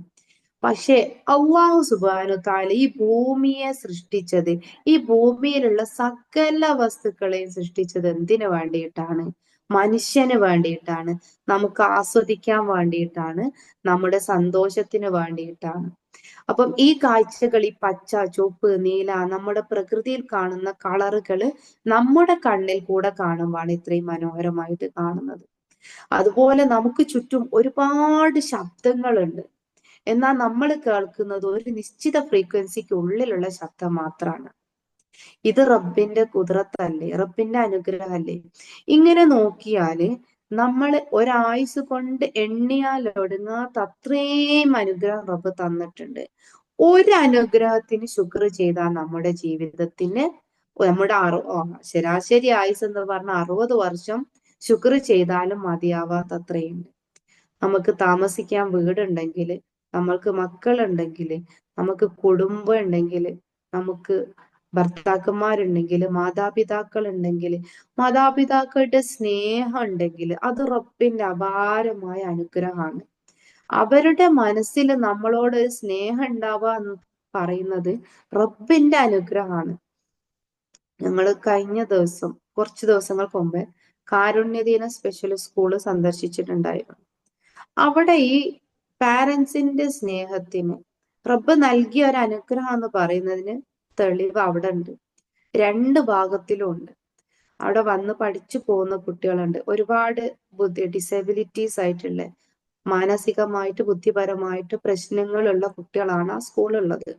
പക്ഷെ അള്ളാഹു സുബ്ഹാനഹു തആല ഈ ഭൂമിയെ സൃഷ്ടിച്ചത്, ഈ ഭൂമിയിലുള്ള സകല വസ്തുക്കളെയും സൃഷ്ടിച്ചത് എന്തിനു വേണ്ടിയിട്ടാണ്? മനുഷ്യന് വേണ്ടിയിട്ടാണ്, നമുക്ക് ആസ്വദിക്കാൻ വേണ്ടിയിട്ടാണ്, നമ്മുടെ സന്തോഷത്തിന് വേണ്ടിയിട്ടാണ്. അപ്പം ഈ കാഴ്ചകൾ, ഈ പച്ച, ചുവപ്പ്, നീല, നമ്മുടെ പ്രകൃതിയിൽ കാണുന്ന കളറുകള് നമ്മുടെ കണ്ണിൽ കൂടെ കാണുമ്പോഴാണ് ഇത്രയും മനോഹരമായിട്ട് കാണുന്നത്. അതുപോലെ നമുക്ക് ചുറ്റും ഒരുപാട് ശബ്ദങ്ങളുണ്ട്. എന്നാൽ നമ്മൾ കേൾക്കുന്നത് ഒരു നിശ്ചിത ഫ്രീക്വൻസിക്ക് ഉള്ളിലുള്ള ശബ്ദം മാത്രമാണ്. ഇത് റബ്ബിന്റെ കുദ്റത്തല്ലേ, റബ്ബിന്റെ അനുഗ്രഹമല്ലേ? ഇങ്ങനെ നോക്കിയാല് നമ്മൾ ഒരായുസ് കൊണ്ട് എണ്ണിയാൽ ഒടുങ്ങാത്ത അത്രയും അനുഗ്രഹം റബ്ബ് തന്നിട്ടുണ്ട്. ഒരു അനുഗ്രഹത്തിന് ശുക്ർ ചെയ്താൽ നമ്മുടെ ജീവിതത്തിന് നമ്മുടെ ശരാശരി ആയുസ് എന്ന് പറഞ്ഞ 60 വർഷം ശുക്ർ ചെയ്താലും മതിയാവാത്തത്രയുണ്ട്. നമുക്ക് താമസിക്കാൻ വീടുണ്ടെങ്കിൽ, നമ്മൾക്ക് മക്കളുണ്ടെങ്കിൽ, നമുക്ക് കുടുംബം ഉണ്ടെങ്കിൽ, നമുക്ക് ഭർത്താക്കന്മാരുണ്ടെങ്കിൽ, മാതാപിതാക്കൾ ഉണ്ടെങ്കിൽ, മാതാപിതാക്കളുടെ സ്നേഹം ഉണ്ടെങ്കിൽ, അത് റബ്ബിന്റെ അപാരമായ അനുഗ്രഹമാണ്. അവരുടെ മനസ്സിൽ നമ്മളോട് ഒരു സ്നേഹം ഉണ്ടാവുക എന്ന് പറയുന്നത് റബ്ബിന്റെ അനുഗ്രഹമാണ്. ഞങ്ങൾ കഴിഞ്ഞ ദിവസം, കുറച്ച് ദിവസങ്ങൾക്ക് മുമ്പേ കാരുണ്യദിന സ്പെഷ്യൽ സ്കൂള് സന്ദർശിച്ചിട്ടുണ്ടായിരുന്നു. അവിടെ ഈ പാരൻസിന്റെ സ്നേഹത്തിന് റബ്ബ് നൽകിയ ഒരു അനുഗ്രഹം എന്ന് പറയുന്നതിന് തെളിവ് അവിടെ ഉണ്ട്. രണ്ട് ഭാഗത്തിലും ഉണ്ട്. അവിടെ വന്ന് പഠിച്ചു പോകുന്ന കുട്ടികളുണ്ട്. ഒരുപാട് ഡിസബിലിറ്റീസ് ആയിട്ടുള്ള, മാനസികമായിട്ട് ബുദ്ധിപരമായിട്ട് പ്രശ്നങ്ങളുള്ള കുട്ടികളാണ് ആ സ്കൂളുള്ളത്.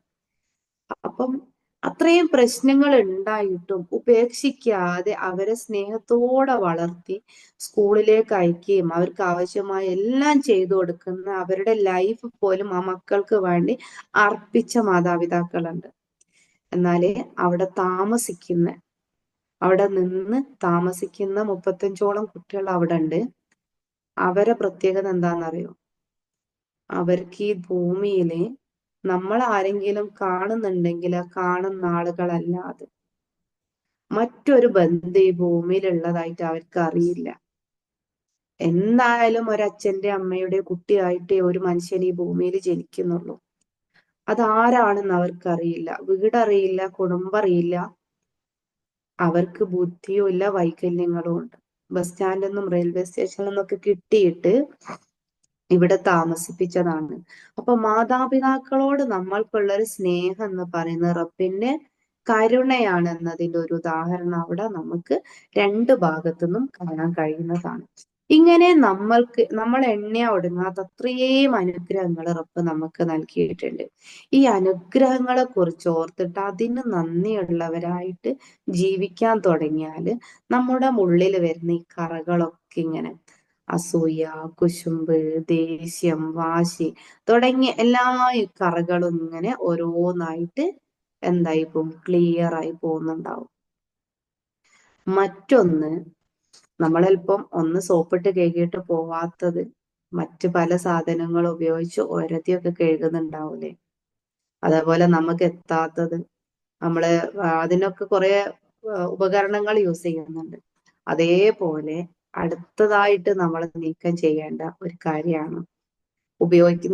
അപ്പം അത്രയും പ്രശ്നങ്ങൾ ഉണ്ടായിട്ടും ഉപേക്ഷിക്കാതെ അവരെ സ്നേഹത്തോടെ വളർത്തി സ്കൂളിലേക്ക് അയക്കുകയും അവർക്ക് ആവശ്യമായ എല്ലാം ചെയ്തു കൊടുക്കുന്ന, അവരുടെ ലൈഫ് പോലും ആ മക്കൾക്ക് വേണ്ടി അർപ്പിച്ച മാതാപിതാക്കളുണ്ട്. എന്നാല് അവിടെ അവിടെ നിന്ന് താമസിക്കുന്ന 35ഓളം കുട്ടികൾ അവിടെ ഉണ്ട്. അവരെ പ്രത്യേകത എന്താണെന്നറിയോ? അവർക്ക് ഈ ഭൂമിയില് നമ്മൾ ആരെങ്കിലും കാണുന്നുണ്ടെങ്കിൽ ആ കാണുന്ന ആളുകളല്ലാതെ മറ്റൊരു ബന്ധം ഈ ഭൂമിയിലുള്ളതായിട്ട് അവർക്ക് അറിയില്ല. എന്തായാലും ഒരച്ഛന്റെ അമ്മയുടെ കുട്ടിയായിട്ടേ ഒരു മനുഷ്യൻ ഈ ഭൂമിയിൽ ജനിക്കുന്നുള്ളൂ. അതാരാണെന്ന് അവർക്കറിയില്ല. വീടറിയില്ല, കുടുംബം അറിയില്ല. അവർക്ക് ബുദ്ധിയും ഇല്ല, വൈകല്യങ്ങളും ഉണ്ട്. ബസ് സ്റ്റാൻഡിൽ നിന്നും റെയിൽവേ സ്റ്റേഷനിൽ നിന്നൊക്കെ കിട്ടിയിട്ട് ഇവിടെ താമസിപ്പിച്ചതാണ്. അപ്പൊ മാതാപിതാക്കളോട് നമ്മൾക്കുള്ള ഒരു സ്നേഹം എന്ന് പറയുന്നത് റബ്ബിന്റെ കരുണയാണ് എന്നതിന്റെ ഒരു ഉദാഹരണം അവിടെ നമുക്ക് രണ്ട് ഭാഗത്തുനിന്നും കാണാൻ കഴിയുന്നതാണ്. ഇങ്ങനെ നമ്മൾ എണ്ണ ഒടുങ്ങാത്ത അത്രയും അനുഗ്രഹങ്ങൾ റബ്ബ് നമുക്ക് നൽകിയിട്ടുണ്ട്. ഈ അനുഗ്രഹങ്ങളെ കുറിച്ച് ഓർത്തിട്ട് അതിന് നന്ദിയുള്ളവരായിട്ട് ജീവിക്കാൻ തുടങ്ങിയാൽ നമ്മുടെ ഉള്ളിൽ വരുന്ന ഈ കറകളൊക്കെ ഇങ്ങനെ അസൂയ, കുശുമ്പ്, ദേഷ്യം, വാശി തുടങ്ങിയ എല്ലാ ഈ കറകളും ഇങ്ങനെ ഓരോന്നായിട്ട് എന്തായി പോകും, ക്ലിയർ ആയി പോകുന്നുണ്ടാവും. മറ്റൊന്ന്, നമ്മളെൽപ്പം ഒന്ന് സോപ്പിട്ട് കഴുകിയിട്ട് പോവാത്തത് മറ്റ് പല സാധനങ്ങൾ ഉപയോഗിച്ച് ഒരതിയൊക്കെ കഴുകുന്നുണ്ടാവൂലേ? അതേപോലെ നമുക്ക് എത്താത്തത് നമ്മള് അതിനൊക്കെ കുറെ ഉപകരണങ്ങൾ യൂസ് ചെയ്യുന്നുണ്ട്. അതേപോലെ അടുത്തതായിട്ട് നമ്മൾ നീക്കം ചെയ്യേണ്ട ഒരു കാര്യമാണ്,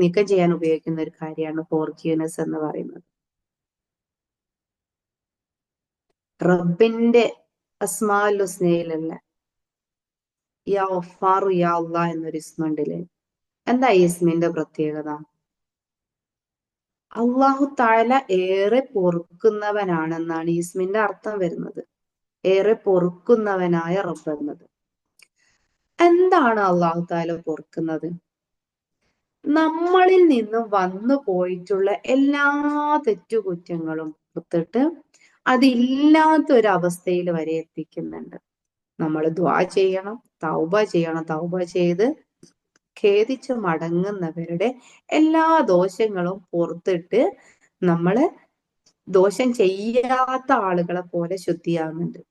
നീക്കം ചെയ്യാൻ ഉപയോഗിക്കുന്ന ഒരു കാര്യമാണ് ഫോർഗീവ്നെസ് എന്ന് പറയുന്നത്. റബ്ബിന്റെ അസ്മാഉൽ ഹുസ്നയിലുള്ള യാ ഗഫാറു യാ അല്ലാഹ് എന്നൊരു ഇസ്മുണ്ടില്ലേ? എന്താ ഈ ഇസ്മിന്റെ പ്രത്യേകത? അള്ളാഹു തആല ഏറെ പൊറുക്കുന്നവനാണെന്നാണ് ഈ ഇസ്മിന്റെ അർത്ഥം വരുന്നത്. ഏറെ പൊറുക്കുന്നവനായ റബ്ബ് എന്നത്. എന്താണ് അള്ളാഹു തആല പൊറുക്കുന്നത്? നമ്മളിൽ നിന്നും വന്നു പോയിട്ടുള്ള എല്ലാ തെറ്റുകുറ്റങ്ങളും പുറത്തിട്ട് അതില്ലാത്ത ഒരു അവസ്ഥയിൽ വരെ എത്തിക്കുന്നുണ്ട്. നമ്മൾ ദുആ ചെയ്യണം, തൗബ ചെയ്ത് ഖേദിച്ച് മടങ്ങുന്നവരുടെ എല്ലാ ദോഷങ്ങളും പുറത്തിട്ട് നമ്മള് ദോഷം ചെയ്യാത്ത ആളുകളെ പോലെ ശുദ്ധിയാകുന്നുണ്ട്.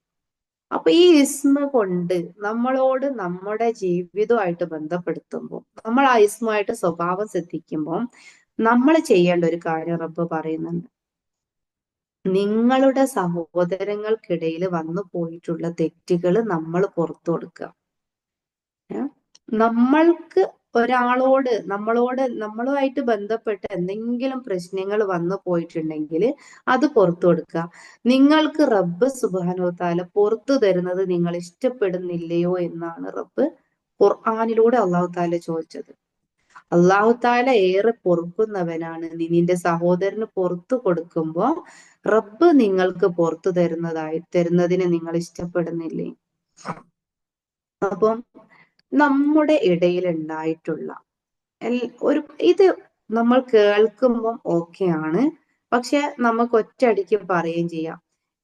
അപ്പൊ ഈ ഇസ്മ കൊണ്ട് നമ്മളോട് നമ്മുടെ ജീവിതമായിട്ട് ബന്ധപ്പെടുത്തുമ്പോൾ, നമ്മൾ ആ ഇസ്മുമായിട്ട് സ്വഭാവം ശ്രദ്ധിക്കുമ്പോൾ നമ്മൾ ചെയ്യേണ്ട ഒരു കാര്യം റബ്ബ് പറയുന്നുണ്ട്. നിങ്ങളുടെ സഹോദരങ്ങൾക്കിടയിൽ വന്നു പോയിട്ടുള്ള തെറ്റുകൾ നമ്മൾ പുറത്തു കൊടുക്കുക. നമ്മൾക്ക് നമ്മളുമായിട്ട് ബന്ധപ്പെട്ട് എന്തെങ്കിലും പ്രശ്നങ്ങൾ വന്നു പോയിട്ടുണ്ടെങ്കിൽ അത് പുറത്തു കൊടുക്കുക. നിങ്ങൾക്ക് റബ്ബ് സുബ്ഹാനഹു വ തആല പുറത്തു തരുന്നത് നിങ്ങൾ ഇഷ്ടപ്പെടുന്നില്ലയോ എന്നാണ് റബ്ബ് ഖുർആനിലൂടെ അള്ളാഹു തആല ചോദിച്ചത്. അള്ളാഹു തആല ഏറെ പൊറുക്കുന്നവനാണ്. നിന്റെ സഹോദരന് പുറത്തു കൊടുക്കുമ്പോ റബ്ബ് നിങ്ങൾക്ക് പുറത്തു തരുന്നതിന് നിങ്ങൾ ഇഷ്ടപ്പെടുന്നില്ലേ? അപ്പം നമ്മുടെ ഇടയിൽ ഉണ്ടായിട്ടുള്ള ഒരു ഇത് നമ്മൾ കേൾക്കുമ്പം ഓക്കെയാണ്, പക്ഷെ നമുക്ക് ഒറ്റയടിക്ക് പറയുകയും ചെയ്യാം.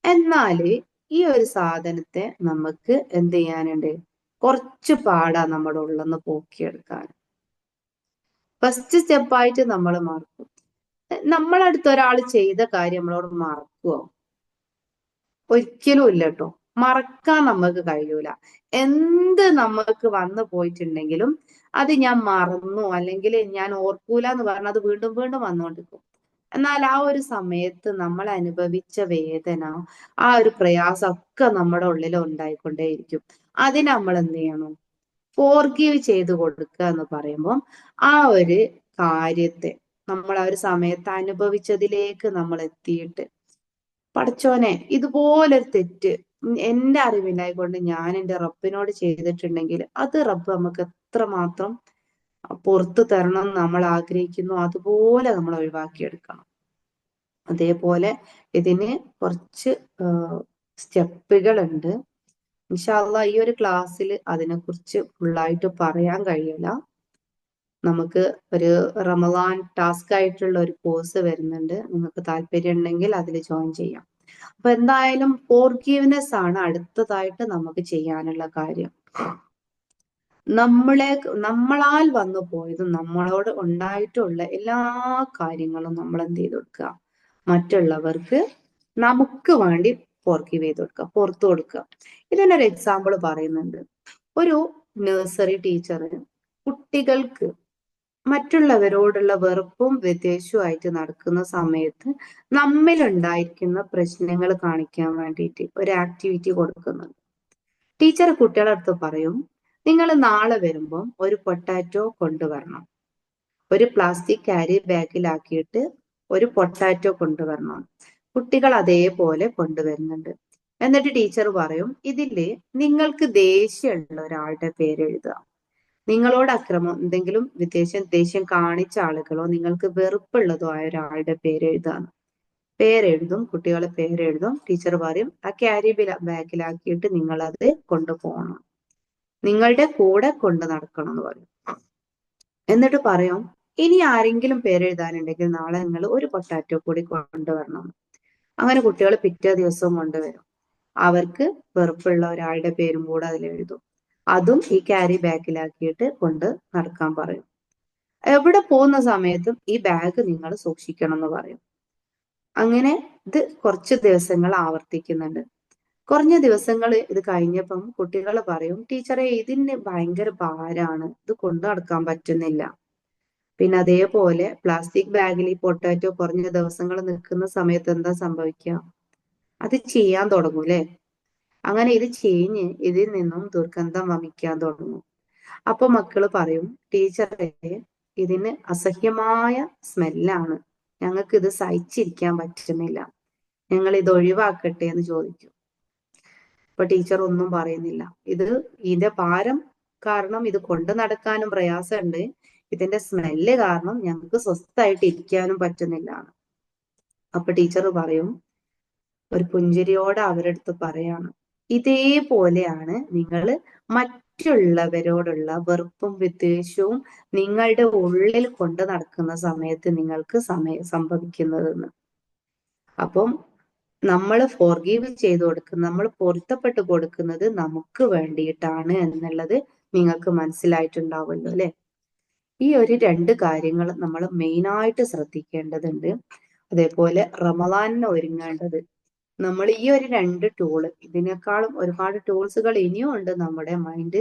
എന്നാല് ഈ ഒരു സാധനത്തെ നമുക്ക് എന്ത് ചെയ്യാനുണ്ട്? കുറച്ച് പാടാ നമ്മുടെ ഉള്ളെന്ന് പോക്കിയെടുക്കാൻ. ഫസ്റ്റ് സ്റ്റെപ്പായിട്ട് നമ്മൾ മറക്കും. നമ്മളടുത്ത് ഒരാൾ ചെയ്ത കാര്യം നമ്മളോട് മറക്കുവോ? ഒരിക്കലും ഇല്ല കേട്ടോ. മറക്കാൻ നമുക്ക് കഴിയൂല. എന്ത് നമുക്ക് വന്നു പോയിട്ടുണ്ടെങ്കിലും അത് ഞാൻ മറന്നു അല്ലെങ്കിൽ ഞാൻ ഓർക്കൂല എന്ന് പറഞ്ഞാൽ അത് വീണ്ടും വീണ്ടും വന്നുകൊണ്ടിരിക്കും. എന്നാൽ ആ ഒരു സമയത്ത് നമ്മൾ അനുഭവിച്ച വേദന, ആ ഒരു പ്രയാസം ഒക്കെ നമ്മുടെ ഉള്ളിൽ ഉണ്ടായിക്കൊണ്ടേയിരിക്കും. അതിന് നമ്മൾ എന്ത് ചെയ്യണം? ഫോർഗീവ് ചെയ്ത് കൊടുക്കുക എന്ന് പറയുമ്പോൾ ആ ഒരു കാര്യത്തെ നമ്മൾ ആ ഒരു സമയത്ത് അനുഭവിച്ചതിലേക്ക് നമ്മൾ എത്തിയിട്ട്, പടച്ചോനെ ഇതുപോലൊരു തെറ്റ് എന്റെ അറിവില്ലായിക്കൊണ്ട് ഞാൻ എന്റെ റബ്ബിനോട് ചെയ്തിട്ടുണ്ടെങ്കിൽ അത് റബ്ബ് നമുക്ക് എത്രമാത്രം പുറത്തു തരണം എന്ന് നമ്മൾ ആഗ്രഹിക്കുന്നു, അതുപോലെ നമ്മൾ ഒഴിവാക്കിയെടുക്കണം. അതേപോലെ ഇതിന് കുറച്ച് സ്റ്റെപ്പുകൾ ഉണ്ട്. ഇൻഷാ അള്ളാ ഈ ഒരു ക്ലാസ്സിൽ അതിനെക്കുറിച്ച് ഫുള്ളായിട്ട് പറയാൻ കഴിയില്ല. നമുക്ക് ഒരു റമദാൻ ടാസ്ക് ആയിട്ടുള്ള ഒരു കോഴ്സ് വരുന്നുണ്ട്. നിങ്ങൾക്ക് താല്പര്യം ഉണ്ടെങ്കിൽ അതിൽ ജോയിൻ ചെയ്യാം. അപ്പൊ എന്തായാലും ഫോർഗീവ്നെസ് ആണ് അടുത്തതായിട്ട് നമുക്ക് ചെയ്യാനുള്ള കാര്യം. നമ്മളാൽ വന്നു പോയതും നമ്മളോട് ഉണ്ടായിട്ടുള്ള എല്ലാ കാര്യങ്ങളും നമ്മൾ എന്ത് ചെയ്ത് കൊടുക്കുക? മറ്റുള്ളവർക്ക് നമുക്ക് വേണ്ടി ഫോർഗീവ് ചെയ്ത് കൊടുക്കുക, പുറത്തു കൊടുക്കുക. ഇതിനൊരു എക്സാമ്പിൾ പറയുന്നുണ്ട്. ഒരു നഴ്സറി ടീച്ചർ കുട്ടികൾക്ക് മറ്റുള്ളവരോടുള്ള വെറുപ്പും വിദ്വേഷവുമായിട്ട് നടക്കുന്ന സമയത്ത് നമ്മിലുണ്ടായിരിക്കുന്ന പ്രശ്നങ്ങൾ കാണിക്കാൻ വേണ്ടിയിട്ട് ഒരു ആക്ടിവിറ്റി കൊടുക്കുന്നുണ്ട്. ടീച്ചർ കുട്ടികളുടെ അടുത്ത് പറയും, നിങ്ങൾ നാളെ വരുമ്പം ഒരു പൊട്ടാറ്റോ കൊണ്ടുവരണം. ഒരു പ്ലാസ്റ്റിക് ക്യാരി ബാഗിലാക്കിയിട്ട് ഒരു പൊട്ടാറ്റോ കൊണ്ടുവരണം. കുട്ടികൾ അതേപോലെ കൊണ്ടുവരുന്നുണ്ട്. എന്നിട്ട് ടീച്ചർ പറയും, ഇതില് നിങ്ങൾക്ക് ദേഷ്യമുള്ള ഒരാളുടെ പേര് എഴുതുക. നിങ്ങളോട് എന്തെങ്കിലും ദേഷ്യം കാണിച്ച ആളുകളോ നിങ്ങൾക്ക് വെറുപ്പുള്ളതോ ആയ ഒരാളുടെ പേര് എഴുതാന്ന്. പേരെഴുതും, കുട്ടികളെ പേരെഴുതും. ടീച്ചർ പറയും ആ ക്യാരി ബാഗിലാക്കിയിട്ട് നിങ്ങൾ അത് കൊണ്ടുപോകണം, നിങ്ങളുടെ കൂടെ കൊണ്ട് നടക്കണം എന്ന് പറയും. എന്നിട്ട് പറയും, ഇനി ആരെങ്കിലും പേരെഴുതാനുണ്ടെങ്കിൽ നാളെ നിങ്ങൾ ഒരു പൊട്ടാറ്റോ കൂടി കൊണ്ടുവരണം. അങ്ങനെ കുട്ടികൾ പിറ്റേ ദിവസവും കൊണ്ടുവരും. അവർക്ക് വെറുപ്പുള്ള ഒരാളുടെ പേരും കൂടെ അതിൽ എഴുതും. അതും ഈ ക്യാരി ബാഗിലാക്കിയിട്ട് കൊണ്ട് നടക്കാൻ പറയും. എവിടെ പോകുന്ന സമയത്തും ഈ ബാഗ് നിങ്ങൾ സൂക്ഷിക്കണം എന്ന് പറയും. അങ്ങനെ ഇത് കുറച്ച് ദിവസങ്ങൾ ആവർത്തിക്കുന്നുണ്ട്. കുറഞ്ഞ ദിവസങ്ങൾ ഇത് കഴിഞ്ഞപ്പം കുട്ടികൾ പറയും, ടീച്ചറെ ഇതിന് ഭയങ്കര ഭാരാണ്, ഇത് കൊണ്ടു നടക്കാൻ പറ്റുന്നില്ല. പിന്നെ അതേപോലെ പ്ലാസ്റ്റിക് ബാഗിൽ ഈ പൊട്ടാറ്റോ കുറഞ്ഞ ദിവസങ്ങൾ നിൽക്കുന്ന സമയത്ത് എന്താ സംഭവിക്കുക? അത് ചെയ്യാൻ തുടങ്ങും അല്ലെ? അങ്ങനെ ഇത് ചീഞ്ഞ് ഇതിൽ നിന്നും ദുർഗന്ധം വമിക്കാൻ തുടങ്ങും. അപ്പൊ മക്കള് പറയും, ടീച്ചറെ ഇതിന് അസഹ്യമായ സ്മെല്ലാണ്, ഞങ്ങൾക്ക് ഇത് സഹിച്ചിരിക്കാൻ പറ്റുന്നില്ല, ഞങ്ങൾ ഇത് ഒഴിവാക്കട്ടെ എന്ന് ചോദിക്കും. അപ്പൊ ടീച്ചർ ഒന്നും പറയുന്നില്ല. ഇതിന്റെ ഭാരം കാരണം ഇത് കൊണ്ടു നടക്കാനും പ്രയാസമുണ്ട്, ഇതിന്റെ സ്മെല്ല് കാരണം ഞങ്ങൾക്ക് സ്വസ്ഥമായിട്ട് ഇരിക്കാനും പറ്റുന്നില്ല. അപ്പൊ ടീച്ചർ പറയും, ഒരു പുഞ്ചിരിയോടെ അവരെടുത്ത് പറയാണ്, ഇതേപോലെയാണ് നിങ്ങൾ മറ്റുള്ളവരോടുള്ള വെറുപ്പും വിദ്വേഷവും നിങ്ങളുടെ ഉള്ളിൽ കൊണ്ട് നടക്കുന്ന സമയത്ത് നിങ്ങൾക്ക് സംഭവിക്കുന്നതെന്ന്. അപ്പം നമ്മൾ ഫോർഗീവ് ചെയ്തു കൊടുക്കുന്ന, നമ്മൾ പൊരുത്തപ്പെട്ട് കൊടുക്കുന്നത് നമുക്ക് വേണ്ടിയിട്ടാണ് എന്നുള്ളത് നിങ്ങൾക്ക് മനസ്സിലായിട്ടുണ്ടാവുമല്ലോ അല്ലെ? ഈ ഒരു രണ്ട് കാര്യങ്ങൾ നമ്മൾ മെയിനായിട്ട് ശ്രദ്ധിക്കേണ്ടതുണ്ട്. അതേപോലെ റമദാനിന് ഒരുങ്ങേണ്ടത് നമ്മൾ ഈ ഒരു രണ്ട് ടൂള്, ഇതിനേക്കാളും ഒരുപാട് ടൂൾസുകൾ ഇനിയും ഉണ്ട് നമ്മുടെ മൈൻഡ്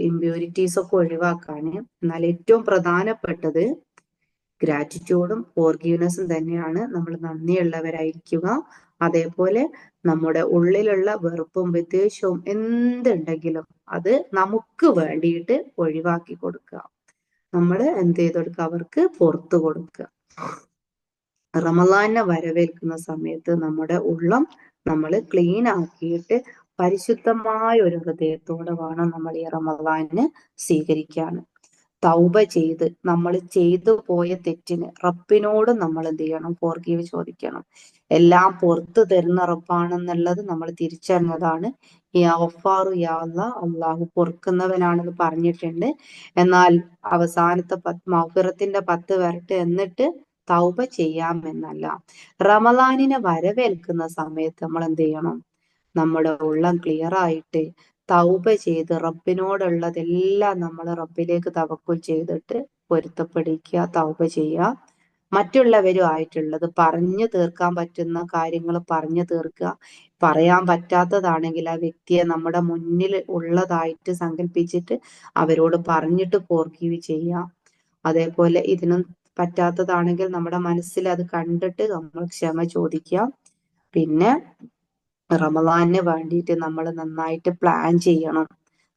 ഇമ്പ്യൂരിറ്റീസ് ഒക്കെ ഒഴിവാക്കാൻ. എന്നാൽ ഏറ്റവും പ്രധാനപ്പെട്ടത് ഗ്രാറ്റിറ്റ്യൂഡും ഫോർഗീവ്നെസ്സും തന്നെയാണ്. നമ്മൾ നന്ദിയുള്ളവരായിരിക്കുക. അതേപോലെ നമ്മുടെ ഉള്ളിലുള്ള വെറുപ്പും വിദ്വേഷവും എന്തുണ്ടെങ്കിലും അത് നമുക്ക് വേണ്ടിയിട്ട് ഒഴിവാക്കി കൊടുക്കുക. നമ്മൾ എന്ത് ചെയ്ത് കൊടുക്കുക? അവർക്ക് പുറത്തു കൊടുക്കുക. റമദാനെ വരവേൽക്കുന്ന സമയത്ത് നമ്മുടെ ഉള്ളം നമ്മൾ ക്ലീൻ ആക്കിയിട്ട് പരിശുദ്ധമായ ഒരു ഹൃദയത്തോടെ വേണം നമ്മൾ ഈ റമദാനെ സ്വീകരിക്കാൻ. തൗബ ചെയ്ത് നമ്മൾ ചെയ്തു പോയ തെറ്റിന് റബ്ബിനോട് നമ്മൾ എന്ത് ചെയ്യണം? ഫോർഗീവ് ചോദിക്കണം. എല്ലാം പുറത്തു തരുന്ന റബ്ബാണെന്നുള്ളത് നമ്മൾ തിരിച്ചറിഞ്ഞതാണ്. യാ ഗഫാറു യാ അല്ലാഹ്, അള്ളാഹു പൊറുക്കുന്നവനാണെന്ന് പറഞ്ഞിട്ടുണ്ട്. എന്നാൽ അവസാനത്തെ മഗ്ഫിറത്തിന്റെ 10 വരട്ടെ എന്നിട്ട് തൗബ ചെയ്യാമെന്നല്ല. റമദാനിനെ വരവേൽക്കുന്ന സമയത്ത് നമ്മൾ എന്ത് ചെയ്യണം? നമ്മുടെ ഉള്ളം ക്ലിയർ ആയിട്ട് തൗബ ചെയ്ത് റബ്ബിനോടുള്ളതെല്ലാം നമ്മൾ റബ്ബിലേക്ക് തവക്കുൽ ചെയ്തിട്ട് പൊരുത്തപ്പെടിക്കുക, തൗബ ചെയ്യുക. മറ്റുള്ളവരുമായിട്ടുള്ളത് പറഞ്ഞു തീർക്കാൻ പറ്റുന്ന കാര്യങ്ങൾ പറഞ്ഞു തീർക്കുക. പറയാൻ പറ്റാത്തതാണെങ്കിൽ ആ വ്യക്തിയെ നമ്മുടെ മുന്നിൽ ഉള്ളതായിട്ട് സങ്കല്പിച്ചിട്ട് അവരോട് പറഞ്ഞിട്ട് ഫോർഗീവ് ചെയ്യുക. അതേപോലെ ഇതിനും പറ്റാത്തതാണെങ്കിൽ നമ്മുടെ മനസ്സിൽ അത് കണ്ടിട്ട് നമ്മൾ ക്ഷമ ചോദിക്കുക. പിന്നെ റമദാനിന് വേണ്ടിയിട്ട് നമ്മൾ നന്നായിട്ട് പ്ലാൻ ചെയ്യണം.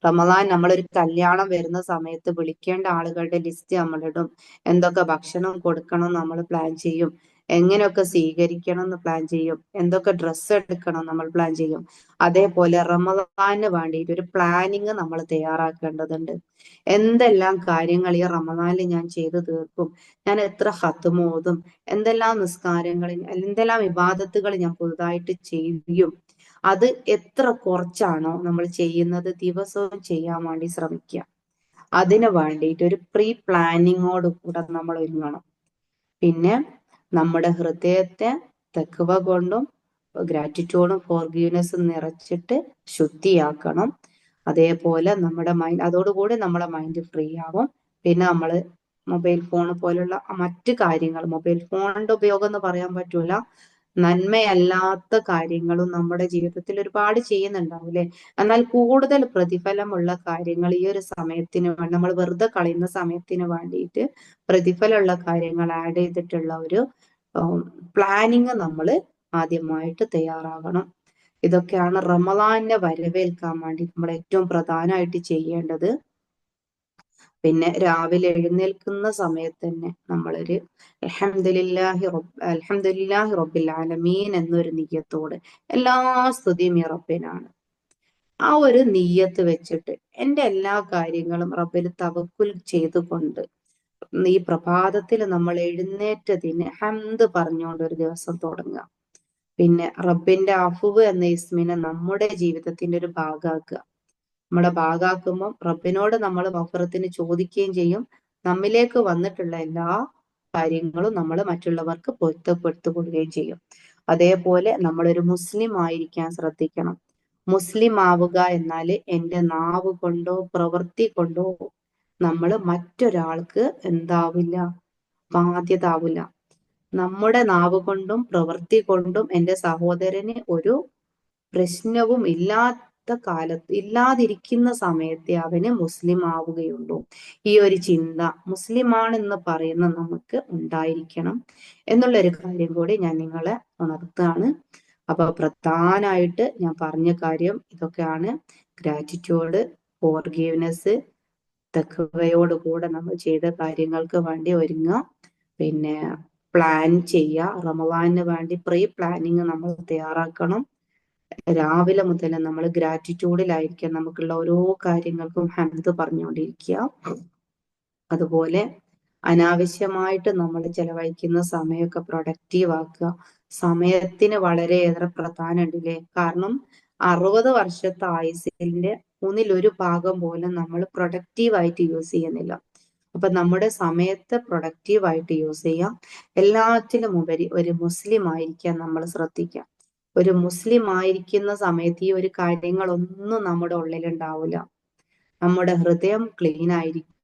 റമദാൻ നമ്മളൊരു കല്യാണം വരുന്ന സമയത്ത് വിളിക്കേണ്ട ആളുകളുടെ ലിസ്റ്റ് നമ്മളിടും. എന്തൊക്കെ ഭക്ഷണം കൊടുക്കണം നമ്മൾ പ്ലാൻ ചെയ്യും. എങ്ങനെയൊക്കെ സ്വീകരിക്കണം എന്ന് പ്ലാൻ ചെയ്യും. എന്തൊക്കെ ഡ്രസ്സ് എടുക്കണം നമ്മൾ പ്ലാൻ ചെയ്യും. അതേപോലെ റമദാനിന് വേണ്ടിയിട്ട് ഒരു പ്ലാനിങ് നമ്മൾ തയ്യാറാക്കേണ്ടതുണ്ട്. എന്തെല്ലാം കാര്യങ്ങൾ ഈ റമദാനിൽ ഞാൻ ചെയ്തു തീർക്കും, ഞാൻ എത്ര ഖത്മ് ഓതും, എന്തെല്ലാം നിസ്കാരങ്ങൾ, എന്തെല്ലാം ഇബാദത്തുകൾ ഞാൻ പുതുതായിട്ട് ചെയ്യും, അത് എത്ര കുറച്ചാണോ നമ്മൾ ചെയ്യുന്നത് ദിവസവും ചെയ്യാൻ വേണ്ടി ശ്രമിക്കുക. അതിന് വേണ്ടിയിട്ട് ഒരു പ്രീ പ്ലാനിങ്ങോട് കൂടെ നമ്മൾ ഒരുങ്ങണം. പിന്നെ നമ്മുടെ ഹൃദയത്തെ തഖ്വ കൊണ്ടും ഗ്രാറ്റിറ്റ്യൂഡും ഫോർഗീവ്നെസ്സും നിറച്ചിട്ട് ശുദ്ധിയാക്കണം. അതേപോലെ നമ്മുടെ മൈൻഡ്, അതോടുകൂടി നമ്മളെ മൈൻഡ് ഫ്രീ ആവും. പിന്നെ നമ്മൾ മൊബൈൽ ഫോൺ പോലുള്ള മറ്റു കാര്യങ്ങൾ, മൊബൈൽ ഫോണിന്റെ ഉപയോഗം എന്ന് പറയാൻ പറ്റൂല, നന്മയല്ലാത്ത കാര്യങ്ങളും നമ്മുടെ ജീവിതത്തിൽ ഒരുപാട് ചെയ്യുന്നുണ്ടാവും അല്ലെ. എന്നാൽ കൂടുതൽ പ്രതിഫലമുള്ള കാര്യങ്ങൾ ഈ ഒരു സമയത്തിന് വേണ്ടി, നമ്മൾ വെറുതെ കളയുന്ന സമയത്തിന് വേണ്ടിയിട്ട് പ്രതിഫലമുള്ള കാര്യങ്ങൾ ആഡ് ചെയ്തിട്ടുള്ള ഒരു പ്ലാനിങ് നമ്മൾ ആദ്യമായിട്ട് തയ്യാറാകണം. ഇതൊക്കെയാണ് റമദാനിനെ വരവേൽക്കാൻ വേണ്ടി നമ്മൾ ഏറ്റവും പ്രധാനമായിട്ട് ചെയ്യേണ്ടത്. പിന്നെ രാവിലെ എഴുന്നേൽക്കുന്ന സമയത്ത് തന്നെ നമ്മളൊരു അൽഹംദുലില്ലാഹി റബ്ബിൽ ആലമീൻ എന്നൊരു നിയ്യത്തോട്, എല്ലാ സ്തുതിയും ഈ റബ്ബിനാണ്, ആ ഒരു നിയ്യത്ത് വെച്ചിട്ട് എന്റെ എല്ലാ കാര്യങ്ങളും റബ്ബിൽ തവക്കുൽ ചെയ്തുകൊണ്ട് ഈ പ്രഭാതത്തിൽ നമ്മൾ എഴുന്നേറ്റതിന് ഹംദ് പറഞ്ഞുകൊണ്ട് ഒരു ദിവസം തുടങ്ങുക. പിന്നെ റബ്ബിന്റെ അഫ്വ് എന്ന ഇസ്മിനെ നമ്മുടെ ജീവിതത്തിന്റെ ഒരു ഭാഗമാക്കുക. നമ്മുടെ ഭാഗമാക്കുമ്പോൾ റബ്ബിനോട് നമ്മൾ മഗ്ഫിറത്തിന് ചോദിക്കുകയും ചെയ്യും. നമ്മിലേക്ക് വന്നിട്ടുള്ള എല്ലാ കാര്യങ്ങളും നമ്മൾ മറ്റുള്ളവർക്ക് പൊരുത്തപ്പെടുത്തു കൊടുക്കുകയും ചെയ്യും. അതേപോലെ നമ്മളൊരു മുസ്ലിം ആയിരിക്കാൻ ശ്രദ്ധിക്കണം. മുസ്ലിം ആവുക എന്നാൽ എൻ്റെ നാവ് കൊണ്ടോ പ്രവൃത്തി കൊണ്ടോ നമ്മൾ മറ്റൊരാൾക്ക് എന്താവില്ല, ബാധ്യത ആവില്ല. നമ്മുടെ നാവ് കൊണ്ടും പ്രവൃത്തി കൊണ്ടും എൻ്റെ സഹോദരന് ഒരു പ്രശ്നവും ഇല്ലാതിരിക്കുന്ന സമയത്തെ അവന് മുസ്ലിം ആവുകയുള്ളൂ. ഈ ഒരു ചിന്ത മുസ്ലിമാണെന്ന് പറയുന്ന നമുക്ക് ഉണ്ടായിരിക്കണം എന്നുള്ളൊരു കാര്യം കൂടി ഞാൻ നിങ്ങളെ ഉണർത്തുകയാണ്. അപ്പൊ പ്രധാനമായിട്ട് ഞാൻ പറഞ്ഞ കാര്യം ഇതൊക്കെയാണ്. ഗ്രാറ്റിറ്റ്യൂഡ്, ഫോർഗീവ്നെസ്, തഖ്വയോടുകൂടെ നമ്മൾ ചെയ്ത കാര്യങ്ങൾക്ക് വേണ്ടി ഒരുങ്ങുക. പിന്നെ പ്ലാൻ ചെയ്യുക. റമദാനിന് വേണ്ടി പ്രീ പ്ലാനിങ് നമ്മൾ തയ്യാറാക്കണം. രാവിലെ മുതൽ നമ്മൾ ഗ്രാറ്റിറ്റ്യൂഡിലായിരിക്കാം, നമുക്കുള്ള ഓരോ കാര്യങ്ങൾക്കും ഹംദ് പറഞ്ഞുകൊണ്ടിരിക്കുക. അതുപോലെ അനാവശ്യമായിട്ട് നമ്മൾ ചെലവഴിക്കുന്ന സമയമൊക്കെ പ്രൊഡക്റ്റീവ് ആക്കുക. സമയത്തിന് വളരെയേറെ പ്രാധാന്യമുണ്ടല്ലേ. കാരണം 60 വർഷത്തെ ആയുസ്സിന്റെ 1/1 ഭാഗം പോലും നമ്മൾ പ്രൊഡക്റ്റീവായിട്ട് യൂസ് ചെയ്യുന്നില്ല. അപ്പൊ നമ്മുടെ സമയത്തെ പ്രൊഡക്റ്റീവായിട്ട് യൂസ് ചെയ്യാം. എല്ലാറ്റിലും ഉപരി ഒരു മുസ്ലിം ആയിരിക്കാൻ നമ്മൾ ശ്രദ്ധിക്കാം. ഒരു മുസ്ലിം ആയിരിക്കുന്ന സമയത്ത് ഈ ഒരു കാര്യങ്ങളൊന്നും നമ്മുടെ ഉള്ളിൽ ഉണ്ടാവില്ല. നമ്മുടെ ഹൃദയം ക്ലീൻ ആയിരിക്കും.